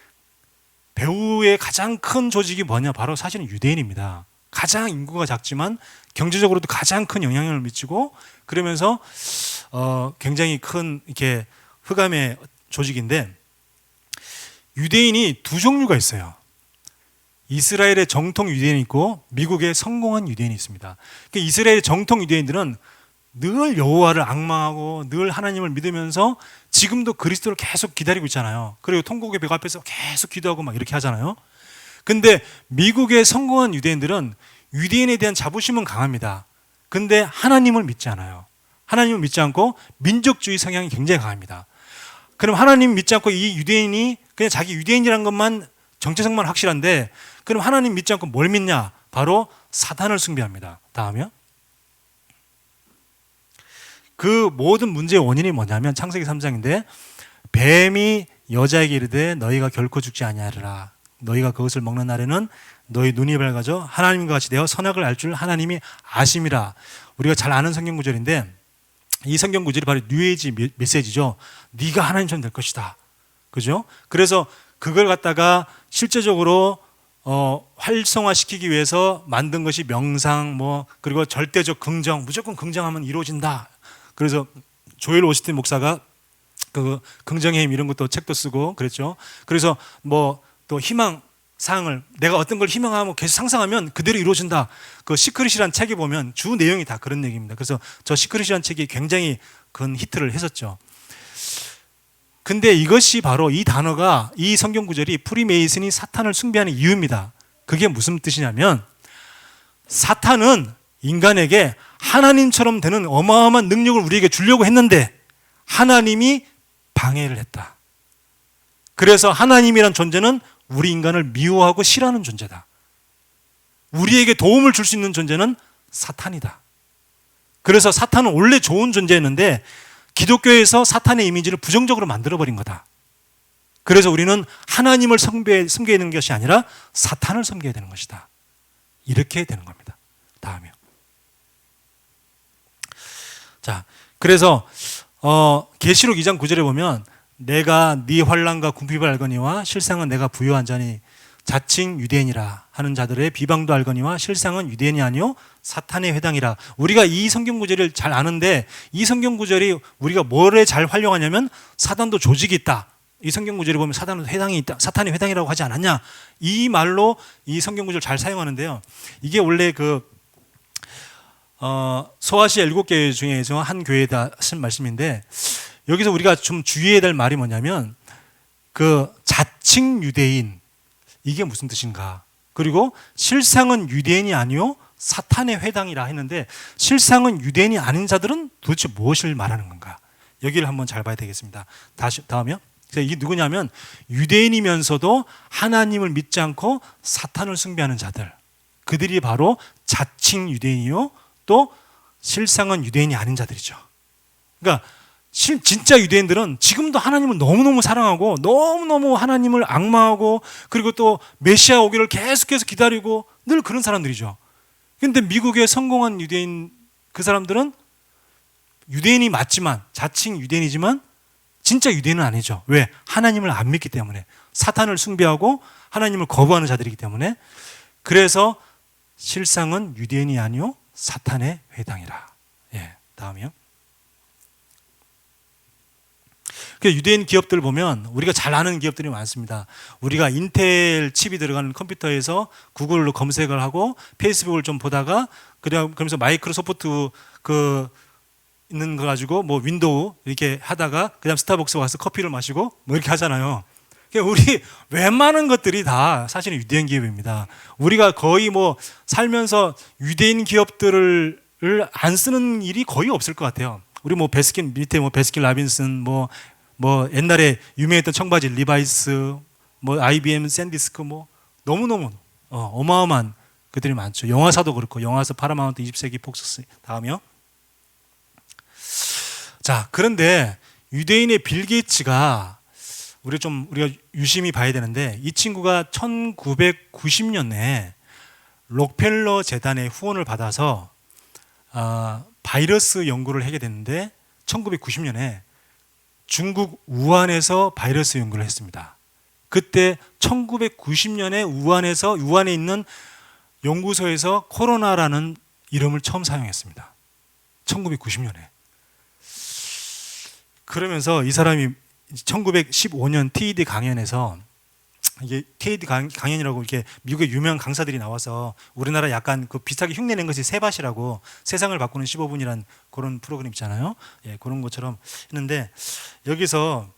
배후의 가장 큰 조직이 뭐냐? 바로 사실은 유대인입니다. 가장 인구가 작지만 경제적으로도 가장 큰 영향을 미치고 그러면서 굉장히 큰 이렇게 흑암의 조직인데 유대인이 두 종류가 있어요. 이스라엘의 정통 유대인이 있고 미국의 성공한 유대인이 있습니다. 그러니까 이스라엘의 정통 유대인들은 늘 여호와를 앙망하고 늘 하나님을 믿으면서 지금도 그리스도를 계속 기다리고 있잖아요. 그리고 통곡의 벽 앞에서 계속 기도하고 막 이렇게 하잖아요. 근데 미국의 성공한 유대인들은 유대인에 대한 자부심은 강합니다. 근데 하나님을 믿지 않아요. 하나님을 믿지 않고 민족주의 성향이 굉장히 강합니다. 그럼 하나님 믿지 않고 이 유대인이 그냥 자기 유대인이라는 것만 정체성만 확실한데 그럼 하나님 믿지 않고 뭘 믿냐? 바로 사탄을 숭배합니다. 다음이요. 그 모든 문제의 원인이 뭐냐면 창세기 3장인데 뱀이 여자에게 이르되 너희가 결코 죽지 아니하리라. 너희가 그것을 먹는 날에는 너희 눈이 밝아져 하나님과 같이 되어 선악을 알 줄 하나님이 아심이라. 우리가 잘 아는 성경 구절인데 이 성경 구절이 바로 뉴에이지 메시지죠. 네가 하나님처럼 될 것이다. 그죠? 그래서 그걸 갖다가 실제적으로 활성화시키기 위해서 만든 것이 명상 그리고 절대적 긍정, 무조건 긍정하면 이루어진다. 그래서 조엘 오스틴 목사가 그 긍정의 힘 이런 것도 책도 쓰고 그랬죠. 그래서 또 희망 사항을 내가 어떤 걸 희망하고 계속 상상하면 그대로 이루어진다. 그 시크릿이라는 책에 보면 주 내용이 다 그런 얘기입니다. 그래서 저 시크릿이라는 책이 굉장히 큰 히트를 했었죠. 근데 이것이 바로 이 단어가 이 성경 구절이 프리메이슨이 사탄을 숭배하는 이유입니다. 그게 무슨 뜻이냐면 사탄은 인간에게 하나님처럼 되는 어마어마한 능력을 우리에게 주려고 했는데 하나님이 방해를 했다. 그래서 하나님이란 존재는 우리 인간을 미워하고 싫어하는 존재다. 우리에게 도움을 줄 수 있는 존재는 사탄이다. 그래서 사탄은 원래 좋은 존재였는데 기독교에서 사탄의 이미지를 부정적으로 만들어버린 거다. 그래서 우리는 하나님을 섬겨야 되는 것이 아니라 사탄을 섬겨야 되는 것이다. 이렇게 되는 겁니다. 다음이요. 자, 그래서 계시록 2장 9절에 보면 내가 네 환난과 궁핍을 알거니와 실상은 내가 부요한 자니 자칭 유대인이라 하는 자들의 비방도 알거니와 실상은 유대인이 아니요 사탄의 회당이라. 우리가 이 성경 구절을 잘 아는데 이 성경 구절이 우리가 뭐를 잘 활용하냐면 사단도 조직이 있다. 이 성경 구절에 보면 사단도 회당이 있다. 사탄의 회당이라고 하지 않았냐? 이 말로 이 성경 구절 잘 사용하는데요. 이게 원래 소아시아 7개 중에서 한 교회에다 쓴 말씀인데 여기서 우리가 좀 주의해야 될 말이 뭐냐면 그 자칭 유대인 이게 무슨 뜻인가? 그리고 실상은 유대인이 아니요 사탄의 회당이라 했는데 실상은 유대인이 아닌 자들은 도대체 무엇을 말하는 건가? 여기를 한번 잘 봐야 되겠습니다. 다음이요. 이게 누구냐면 유대인이면서도 하나님을 믿지 않고 사탄을 숭배하는 자들. 그들이 바로 자칭 유대인이요 또 실상은 유대인이 아닌 자들이죠. 그러니까 진짜 유대인들은 지금도 하나님을 너무너무 사랑하고 너무너무 하나님을 악마하고 그리고 또 메시아 오기를 계속해서 기다리고 늘 그런 사람들이죠. 근데 미국의 성공한 유대인 그 사람들은 유대인이 맞지만 자칭 유대인이지만 진짜 유대인은 아니죠. 왜? 하나님을 안 믿기 때문에 사탄을 숭배하고 하나님을 거부하는 자들이기 때문에 그래서 실상은 유대인이 아니요 사탄의 회당이라. 예, 다음이요. 유대인 기업들 보면 우리가 잘 아는 기업들이 많습니다. 우리가 인텔 칩이 들어가는 컴퓨터에서 구글로 검색을 하고 페이스북을 좀 보다가 그러면서 마이크로소프트 그 있는 거 가지고 뭐 윈도우 이렇게 하다가 그다음 스타벅스 와서 커피를 마시고 뭐 이렇게 하잖아요. 우리 웬만한 것들이 다 사실은 유대인 기업입니다. 우리가 거의 뭐 살면서 유대인 기업들을 안 쓰는 일이 거의 없을 것 같아요. 우리 뭐 베스킨 밑에 뭐 베스킨 라빈슨 뭐 옛날에 유명했던 청바지 리바이스 뭐 IBM 샌디스크 뭐 너무너무 어마어마한 그들이 많죠. 영화사도 그렇고 영화사 파라마운트 20세기 폭스 다음이요. 자, 그런데 유대인의 빌 게이츠가 우리가 유심히 봐야 되는데 이 친구가 1990년에 록펠러 재단의 후원을 받아서 바이러스 연구를 하게 됐는데 1990년에 중국 우한에서 바이러스 연구를 했습니다. 그때 1990년에 우한에 있는 연구소에서 코로나라는 이름을 처음 사용했습니다. 1990년에. 그러면서 이 사람이 1915년 TED 강연에서 이게 TED 강연이라고 이렇게 미국의 유명 강사들이 나와서 우리나라 약간 그 비슷하게 흉내낸 것이 세밭이라고 세상을 바꾸는 15분이란 그런 프로그램 있잖아요. 예, 그런 것처럼 했는데 여기서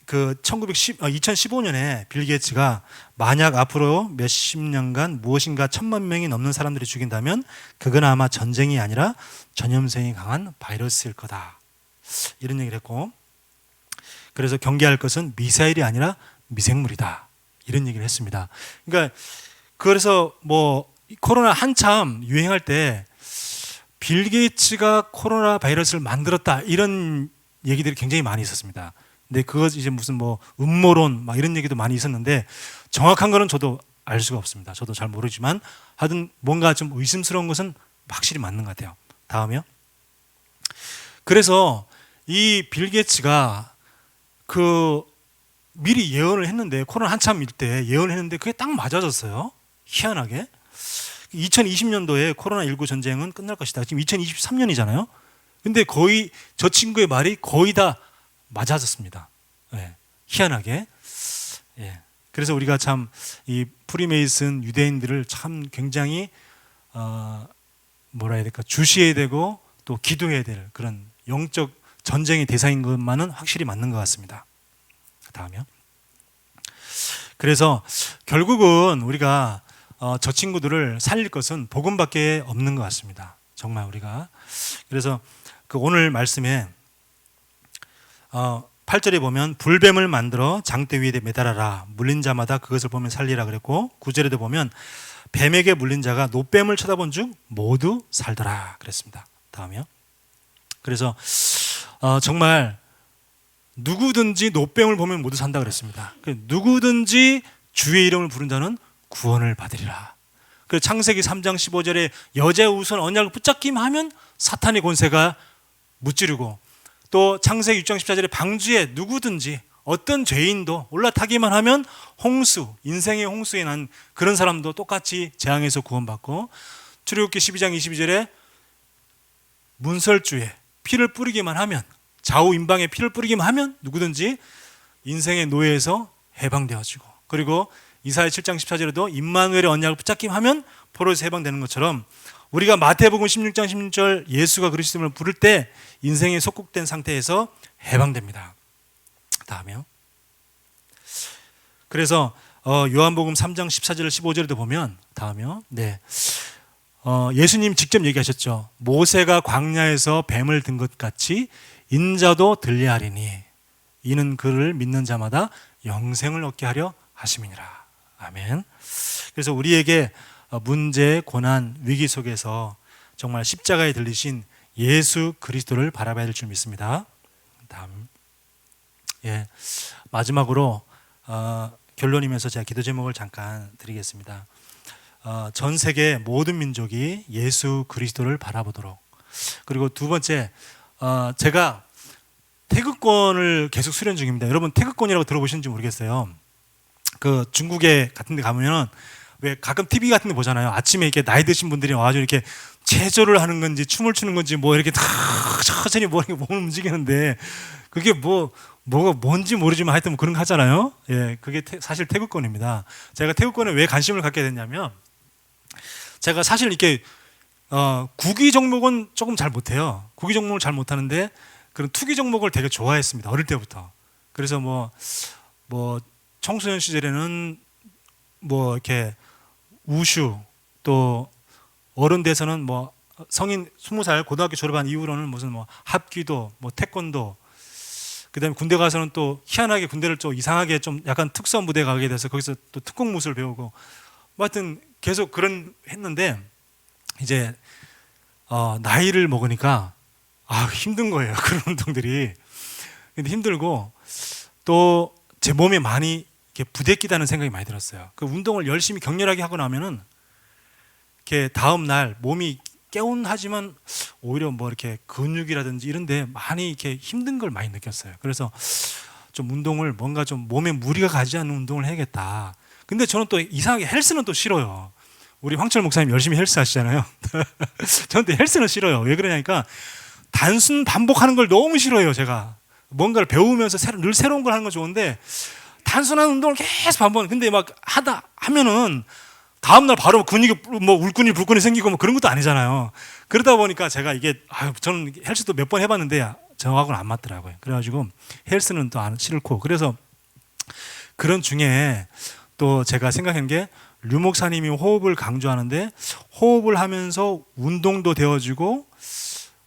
그 2015년에 빌 게이츠가 만약 앞으로 몇십 년간 무엇인가 1,000만 명이 넘는 사람들이 죽인다면 그건 아마 전쟁이 아니라 전염성이 강한 바이러스일 거다. 이런 얘기를 했고 그래서 경계할 것은 미사일이 아니라 미생물이다. 이런 얘기를 했습니다. 그러니까 그래서 뭐 코로나 한참 유행할 때 빌 게이츠가 코로나 바이러스를 만들었다 이런 얘기들이 굉장히 많이 있었습니다. 근데 그것 이제 무슨 뭐 음모론 막 이런 얘기도 많이 있었는데 정확한 거는 저도 알 수가 없습니다. 저도 잘 모르지만 하여튼 뭔가 좀 의심스러운 것은 확실히 맞는 것 같아요. 다음이요. 그래서 이 빌 게이츠가 그 미리 예언을 했는데 코로나 한참일 때 예언을 했는데 그게 딱 맞아졌어요. 희한하게 2020년도에 코로나19 전쟁은 끝날 것이다. 지금 2023년이잖아요. 근데 거의 저 친구의 말이 거의 다 맞아졌습니다. 예, 희한하게. 예. 그래서 우리가 참 이 프리메이슨 유대인들을 참 굉장히 뭐라 해야 될까 주시해야 되고 또 기도해야 될 그런 영적 전쟁의 대상인 것만은 확실히 맞는 것 같습니다. 다음이요. 그래서 결국은 우리가 저 친구들을 살릴 것은 복음밖에 없는 것 같습니다. 정말 우리가. 그래서 그 오늘 말씀에 8절에 보면 불뱀을 만들어 장대 위에 매달아라. 물린 자마다 그것을 보면 살리라 그랬고 9절에도 보면 뱀에게 물린 자가 노뱀을 쳐다본 중 모두 살더라 그랬습니다. 다음이요. 그래서 정말 누구든지 노뱀을 보면 모두 산다 그랬습니다. 누구든지 주의 이름을 부른 자는 구원을 받으리라. 그 창세기 3장 15절에 여자의 우선 언약을 붙잡기만 하면 사탄의 권세가 무찌르고 또 창세기 6장 14절에 방주에 누구든지 어떤 죄인도 올라타기만 하면 홍수, 인생의 홍수에 난 그런 사람도 똑같이 재앙에서 구원받고 출애굽기 12장 22절에 문설주에 피를 뿌리기만 하면 좌우 임방에 피를 뿌리기만 하면 누구든지 인생의 노예에서 해방되어지고 그리고 이사야 7장 14절에도 임마누엘의 언약을 붙잡기만 하면 포로에서 해방되는 것처럼 우리가 마태복음 16장 16절 예수가 그리스도를 부를 때 인생에 속국된 상태에서 해방됩니다. 다음이요. 그래서 요한복음 3장 14절 15절에도 보면 다음이요. 네. 예수님 직접 얘기하셨죠. 모세가 광야에서 뱀을 든 것 같이 인자도 들리하리니 이는 그를 믿는 자마다 영생을 얻게 하려 하심이니라. 아멘. 그래서 우리에게 문제, 고난, 위기 속에서 정말 십자가에 들리신 예수 그리스도를 바라봐야 될 줄 믿습니다. 다음, 마지막으로 결론이면서 제가 기도 제목을 잠깐 드리겠습니다. 전 세계 모든 민족이 예수 그리스도를 바라보도록. 그리고 두 번째, 제가 태극권을 계속 수련 중입니다. 여러분 태극권이라고 들어보시는지 모르겠어요. 그 중국에 같은 데 가면 왜 가끔 TV 같은 데 보잖아요. 아침에 이렇게 나이 드신 분들이 와가지고 이렇게 체조를 하는 건지 춤을 추는 건지 뭐 이렇게 탁 천천히 뭐 이렇게 몸을 움직이는데 그게 뭐가 뭔지 모르지만 하여튼 뭐 그런 거 하잖아요. 예, 그게 사실 태극권입니다. 제가 태극권에 왜 관심을 갖게 됐냐면 제가 사실 이렇게 구기 종목은 조금 잘 못해요. 구기 종목을 잘 못하는데 그런 투기 종목을 되게 좋아했습니다. 어릴 때부터. 그래서 뭐 청소년 시절에는 뭐 이렇게 우슈 또 어른 돼서는 뭐 성인 20살 고등학교 졸업한 이후로는 무슨 뭐 합기도 뭐 태권도 그다음에 군대 가서는 또 희한하게 군대를 좀 이상하게 좀 약간 특수한 부대에 가게 돼서 거기서 또 특공무술 배우고 뭐 하여튼 계속 그런 했는데 이제 나이를 먹으니까 힘든 거예요. 그런 운동들이. 근데 힘들고 또 제 몸에 많이 이렇게 부대끼다는 생각이 많이 들었어요. 그 운동을 열심히 격렬하게 하고 나면은 이렇게 다음 날 몸이 개운하지만 오히려 뭐 이렇게 근육이라든지 이런데 많이 이렇게 힘든 걸 많이 느꼈어요. 그래서 좀 운동을 뭔가 좀 몸에 무리가 가지 않는 운동을 해야겠다. 근데 저는 또 이상하게 헬스는 또 싫어요. 우리 황철 목사님 열심히 헬스 하시잖아요. 저는 또 헬스는 싫어요. 왜 그러냐니까 단순 반복하는 걸 너무 싫어해요. 제가 뭔가를 배우면서 늘 새로운 걸 하는 건 좋은데 단순한 운동을 계속 반복. 근데 막 하면은 다음날 바로 근육이 뭐 울끈이 불끈이 생기고 뭐 그런 것도 아니잖아요. 그러다 보니까 제가 이게 저는 헬스도 몇 번 해봤는데 저하고는 안 맞더라고요. 그래가지고 헬스는 또 안 싫고 그래서 그런 중에 또 제가 생각한 게 류 목사님이 호흡을 강조하는데 호흡을 하면서 운동도 되어지고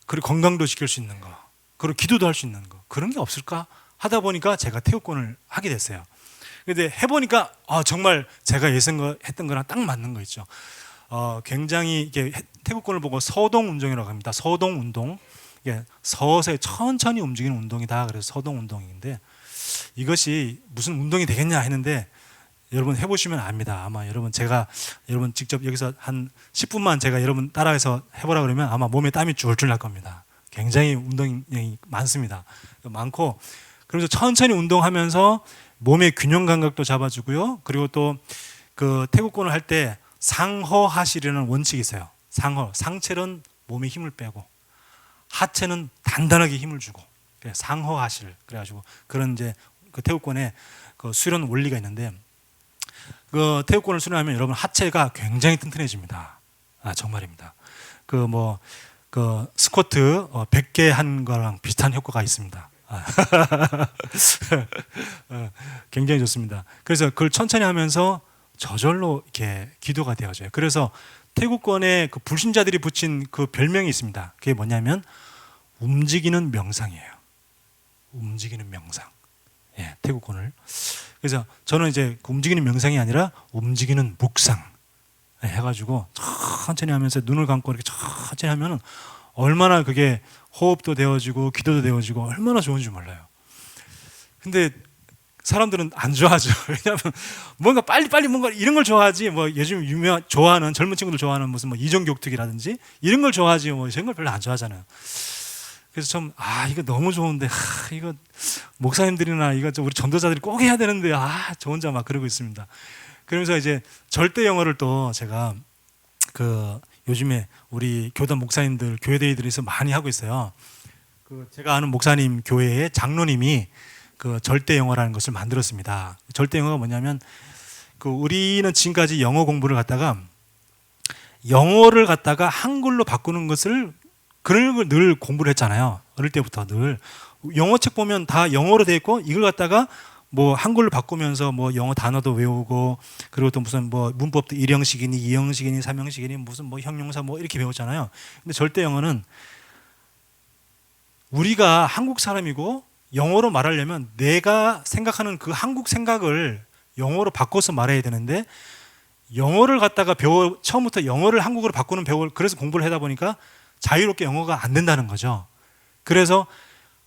그리고 건강도 지킬 수 있는 거 그리고 기도도 할 수 있는 거 그런 게 없을까 하다 보니까 제가 태극권을 하게 됐어요. 근데 해보니까 정말 제가 예상했던 거랑 딱 맞는 거 있죠. 굉장히 이게 태극권을 보고 서동 운동이라고 합니다. 서동 운동. 이게 서서히 천천히 움직이는 운동이다. 그래서 서동 운동인데 이것이 무슨 운동이 되겠냐 했는데 여러분 해보시면 압니다. 아마 여러분 직접 여기서 한 10분만 제가 여러분 따라해서 해보라 그러면 아마 몸에 땀이 줄줄 날 겁니다. 굉장히 운동량이 많습니다. 많고 그래서 천천히 운동하면서 몸의 균형 감각도 잡아주고요. 그리고 또 그 태극권을 할 때 상허하시려는 원칙이 있어요. 상체는 몸에 힘을 빼고 하체는 단단하게 힘을 주고 상허하실 그래가지고 그런 이제 그 태극권에 그 수련 원리가 있는데 그 태극권을 수련하면 여러분 하체가 굉장히 튼튼해집니다. 정말입니다. 그 스쿼트 100개 한 거랑 비슷한 효과가 있습니다. 굉장히 좋습니다. 그래서 그걸 천천히 하면서 저절로 이렇게 기도가 되어져요. 그래서 태국권에 그 불신자들이 붙인 그 별명이 있습니다. 그게 뭐냐면 움직이는 명상이에요. 움직이는 명상. 태국권을. 그래서 저는 이제 그 움직이는 명상이 아니라 움직이는 묵상 해가지고 천천히 하면서 눈을 감고 이렇게 천천히 하면은 얼마나 그게 호흡도 되어지고 기도도 되어지고 얼마나 좋은지 몰라요. 근데 사람들은 안 좋아하죠. 왜냐하면 뭔가 빨리 뭔가 이런 걸 좋아하지 뭐 요즘 좋아하는 젊은 친구들 좋아하는 무슨 뭐 이종격투기라든지 이런 걸 좋아하지 뭐 이런 걸 별로 안 좋아하잖아요. 그래서 좀 이거 너무 좋은데 이거 목사님들이나 이거 좀 우리 전도자들이 꼭 해야 되는데 저 혼자 막 그러고 있습니다. 그러면서 이제 절대 영어를 또 제가 그 요즘에 우리 교단 목사님들 교회대회들에서 많이 하고 있어요. 그 제가 아는 목사님 교회의 장로님이 그 절대 영어라는 것을 만들었습니다. 절대 영어가 뭐냐면 그 우리는 지금까지 영어 공부를 갖다가 영어를 갖다가 한글로 바꾸는 것을 그런 걸 늘 공부를 했잖아요. 어릴 때부터 늘 영어 책 보면 다 영어로 돼 있고 이걸 갖다가 뭐 한글로 바꾸면서 뭐 영어 단어도 외우고 그리고 또 무슨 뭐 문법도 일형식이니 이형식이니 삼형식이니 무슨 뭐 형용사 뭐 이렇게 배웠잖아요. 근데 절대 영어는 우리가 한국 사람이고 영어로 말하려면 내가 생각하는 그 한국 생각을 영어로 바꿔서 말해야 되는데 영어를 갖다가 처음부터 영어를 한국어로 바꾸는 그래서 공부를 하다 보니까 자유롭게 영어가 안 된다는 거죠. 그래서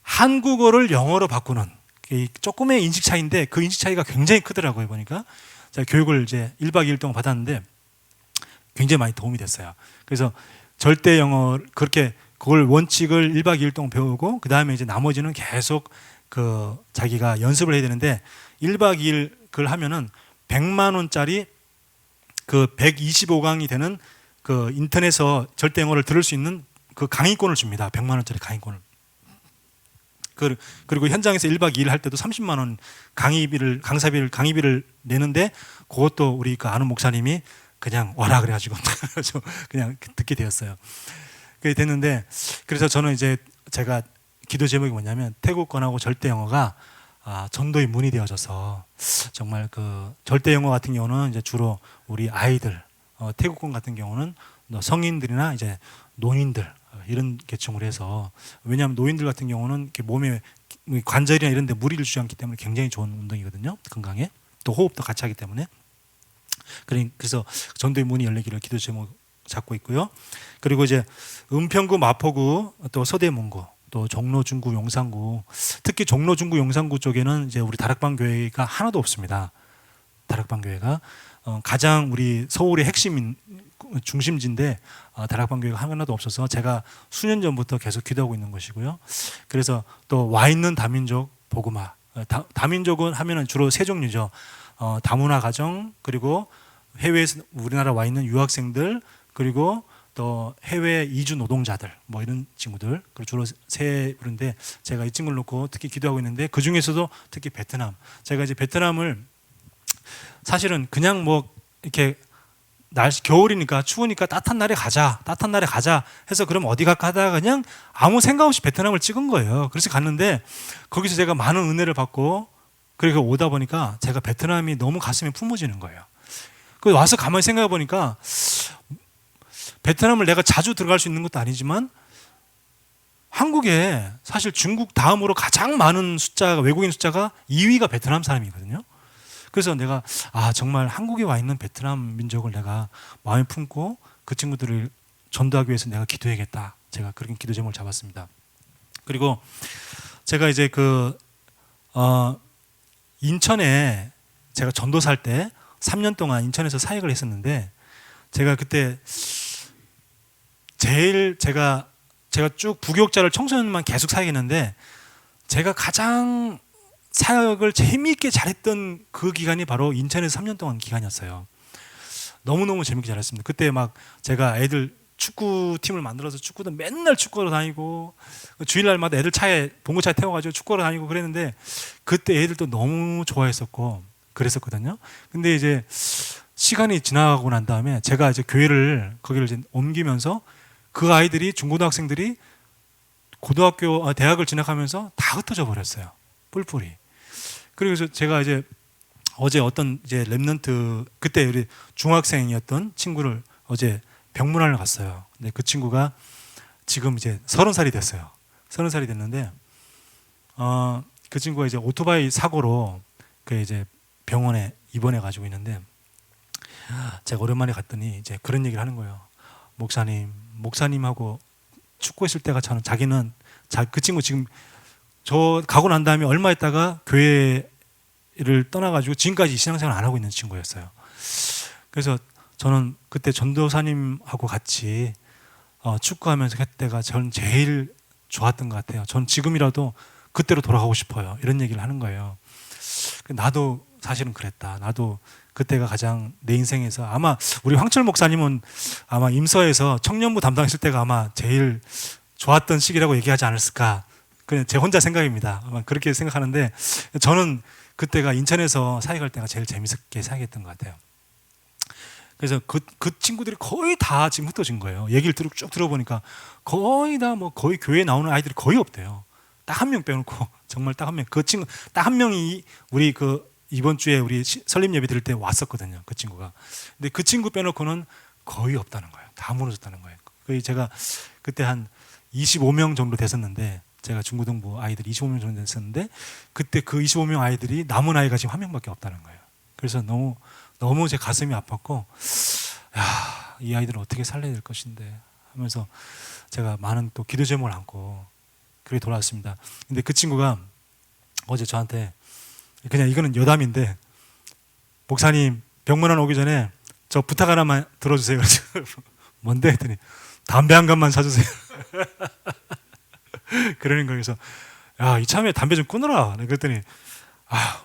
한국어를 영어로 바꾸는 이 조금의 인식 차이인데 그 인식 차이가 굉장히 크더라고요. 보니까 제가 교육을 이제 1박 2일 동안 받았는데 굉장히 많이 도움이 됐어요. 그래서 절대 영어 그렇게 그걸 원칙을 1박 2일 동안 배우고 그 다음에 이제 나머지는 계속 그 자기가 연습을 해야 되는데 1박 2일 그걸 하면은 100만 원짜리 그 125강이 되는 그 인터넷에서 절대 영어를 들을 수 있는 그 강의권을 줍니다. 100만 원짜리 강의권을. 그리고 현장에서 1박 2일 할 때도 30만 원 강의비를 내는데 그것도 우리 그 아는 목사님이 그냥 와라 그래가지고 그냥 듣게 되었어요. 그게 됐는데 그래서 저는 이제 제가 기도 제목이 뭐냐면 태국권하고 절대 영어가 전도의 문이 되어져서 정말 그 절대 영어 같은 경우는 이제 주로 우리 아이들, 태국권 같은 경우는 성인들이나 이제 노인들 이런 계층으로 해서 왜냐하면 노인들 같은 경우는 이렇게 몸에 관절이나 이런 데 무리를 주지 않기 때문에 굉장히 좋은 운동이거든요. 건강에. 또 호흡도 같이 하기 때문에. 그래서 전도의 문이 열리기를 기도 제목 잡고 있고요. 그리고 이제 은평구, 마포구, 또 서대문구, 또 종로, 중구, 용산구, 특히 종로, 중구, 용산구 쪽에는 이제 우리 다락방 교회가 하나도 없습니다. 다락방 교회가 가장 우리 서울의 핵심 중심지인데 다락방 교회가 하나도 없어서 제가 수년 전부터 계속 기도하고 있는 것이고요. 그래서 또 와 있는 다민족 복음화. 다민족은 하면은 주로 세 종류죠. 다문화 가정, 그리고 해외에서 우리나라 와 있는 유학생들, 그리고 또 해외 이주 노동자들, 뭐 이런 친구들, 그리고 주로 세 그런데 제가 이 친구를 놓고 특히 기도하고 있는데 그 중에서도 특히 베트남. 제가 이제 베트남을 사실은 그냥 뭐 이렇게 날씨 겨울이니까 추우니까 따뜻한 날에 가자 해서 그럼 어디 갈까 하다가 그냥 아무 생각 없이 베트남을 찍은 거예요. 그래서 갔는데 거기서 제가 많은 은혜를 받고 그리고 오다 보니까 제가 베트남이 너무 가슴이 품어지는 거예요. 그 와서 가만히 생각해 보니까 베트남을 내가 자주 들어갈 수 있는 것도 아니지만 한국에 사실 중국 다음으로 가장 많은 숫자가 외국인 숫자가 2위가 베트남 사람이거든요. 그래서 내가 정말 한국에 와 있는 베트남 민족을 내가 마음에 품고 그 친구들을 전도하기 위해서 내가 기도해야겠다. 제가 그런 기도 제목을 잡았습니다. 그리고 제가 이제 인천에 제가 전도 살 때 3년 동안 인천에서 사역을 했었는데 제가 그때 제가 쭉 부교육자를 청소년만 계속 사역했는데 제가 가장 사역을 재미있게 잘했던 그 기간이 바로 인천에서 3년 동안 기간이었어요. 너무너무 재밌게 잘했습니다. 그때 막 제가 애들 축구팀을 만들어서 축구도 맨날 축구하러 다니고 주일날마다 애들 봉고차에 태워가지고 축구하러 다니고 그랬는데 그때 애들도 너무 좋아했었고 그랬었거든요. 근데 이제 시간이 지나가고 난 다음에 제가 이제 거기를 이제 옮기면서 그 아이들이 중고등학생들이 대학을 진학하면서 다 흩어져 버렸어요. 뿔뿔이. 그래서 제가 이제 어제 어떤 이제 랩런트 그때 우리 중학생이었던 친구를 어제 병문안을 갔어요. 근데 그 친구가 지금 이제 30살이 됐어요. 30살이 됐는데 그 친구가 이제 오토바이 사고로 그 이제 병원에 입원해 가지고 있는데 제가 오랜만에 갔더니 이제 그런 얘기를 하는 거예요. 목사님하고 축구했을 때가 자기는 그 친구 지금 저 가고 난 다음에 얼마 있다가 교회를 떠나가지고 지금까지 신앙생활 안 하고 있는 친구였어요. 그래서 저는 그때 전도사님하고 같이 축구하면서 그때가 전 제일 좋았던 것 같아요. 전 지금이라도 그때로 돌아가고 싶어요. 이런 얘기를 하는 거예요. 나도 사실은 그랬다. 나도 그때가 가장 내 인생에서 아마 우리 황철 목사님은 아마 임서에서 청년부 담당했을 때가 아마 제일 좋았던 시기라고 얘기하지 않았을까. 그냥 제 혼자 생각입니다. 아마 그렇게 생각하는데 저는 그때가 인천에서 사역할 때가 제일 재밌게 사역했던 것 같아요. 그래서 그 친구들이 거의 다 지금 흩어진 거예요. 얘기를 쭉 들어보니까 거의 다 거의 교회에 나오는 아이들이 거의 없대요. 딱 한 명 빼놓고 정말 딱 한 명. 그 친구 딱 한 명이 우리 이번 주에 우리 설립 예배 드릴 때 왔었거든요. 그 친구가. 근데 그 친구 빼놓고는 거의 없다는 거예요. 다 무너졌다는 거예요. 거의 제가 그때 한 25명 정도 됐었는데 제가 중고등부 아이들이 25명 정도 됐었는데 그때 그 25명 아이들이 남은 아이가 지금 한 명밖에 없다는 거예요. 그래서 너무 제 가슴이 아팠고 이 아이들은 어떻게 살려야 될 것인데 하면서 제가 많은 또 기도 제목을 안고 그렇게 돌아왔습니다. 근데 그 친구가 어제 저한테 그냥 이거는 여담인데 목사님 병문안 오기 전에 저 부탁 하나만 들어주세요. 뭔데 했더니 담배 한 갑만 사주세요. 그러는 거예요. 그래서 야, 이참에 담배 좀 끊어라. 그랬더니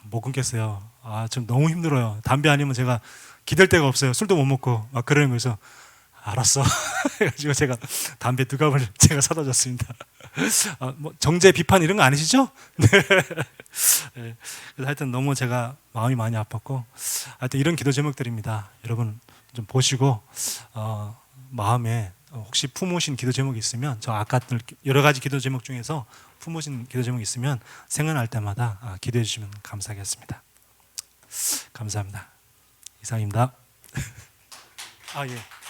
못 끊겠어요. 좀 너무 힘들어요. 담배 아니면 제가 기댈 데가 없어요. 술도 못 먹고 막 그러는 거여서 알았어. 그래가지고 제가 담배 2갑을 제가 사다 줬습니다. 뭐 정제 비판 이런 거 아니시죠? 네. 네. 그래서 하여튼 너무 제가 마음이 많이 아팠고 하여튼 이런 기도 제목들입니다. 여러분 좀 보시고 마음에 혹시 품으신 기도 제목이 있으면 저 아까 여러 가지 기도 제목 중에서 품으신 기도 제목이 있으면 생각날 때마다 기도해 주시면 감사하겠습니다. 감사합니다. 이상입니다. 예.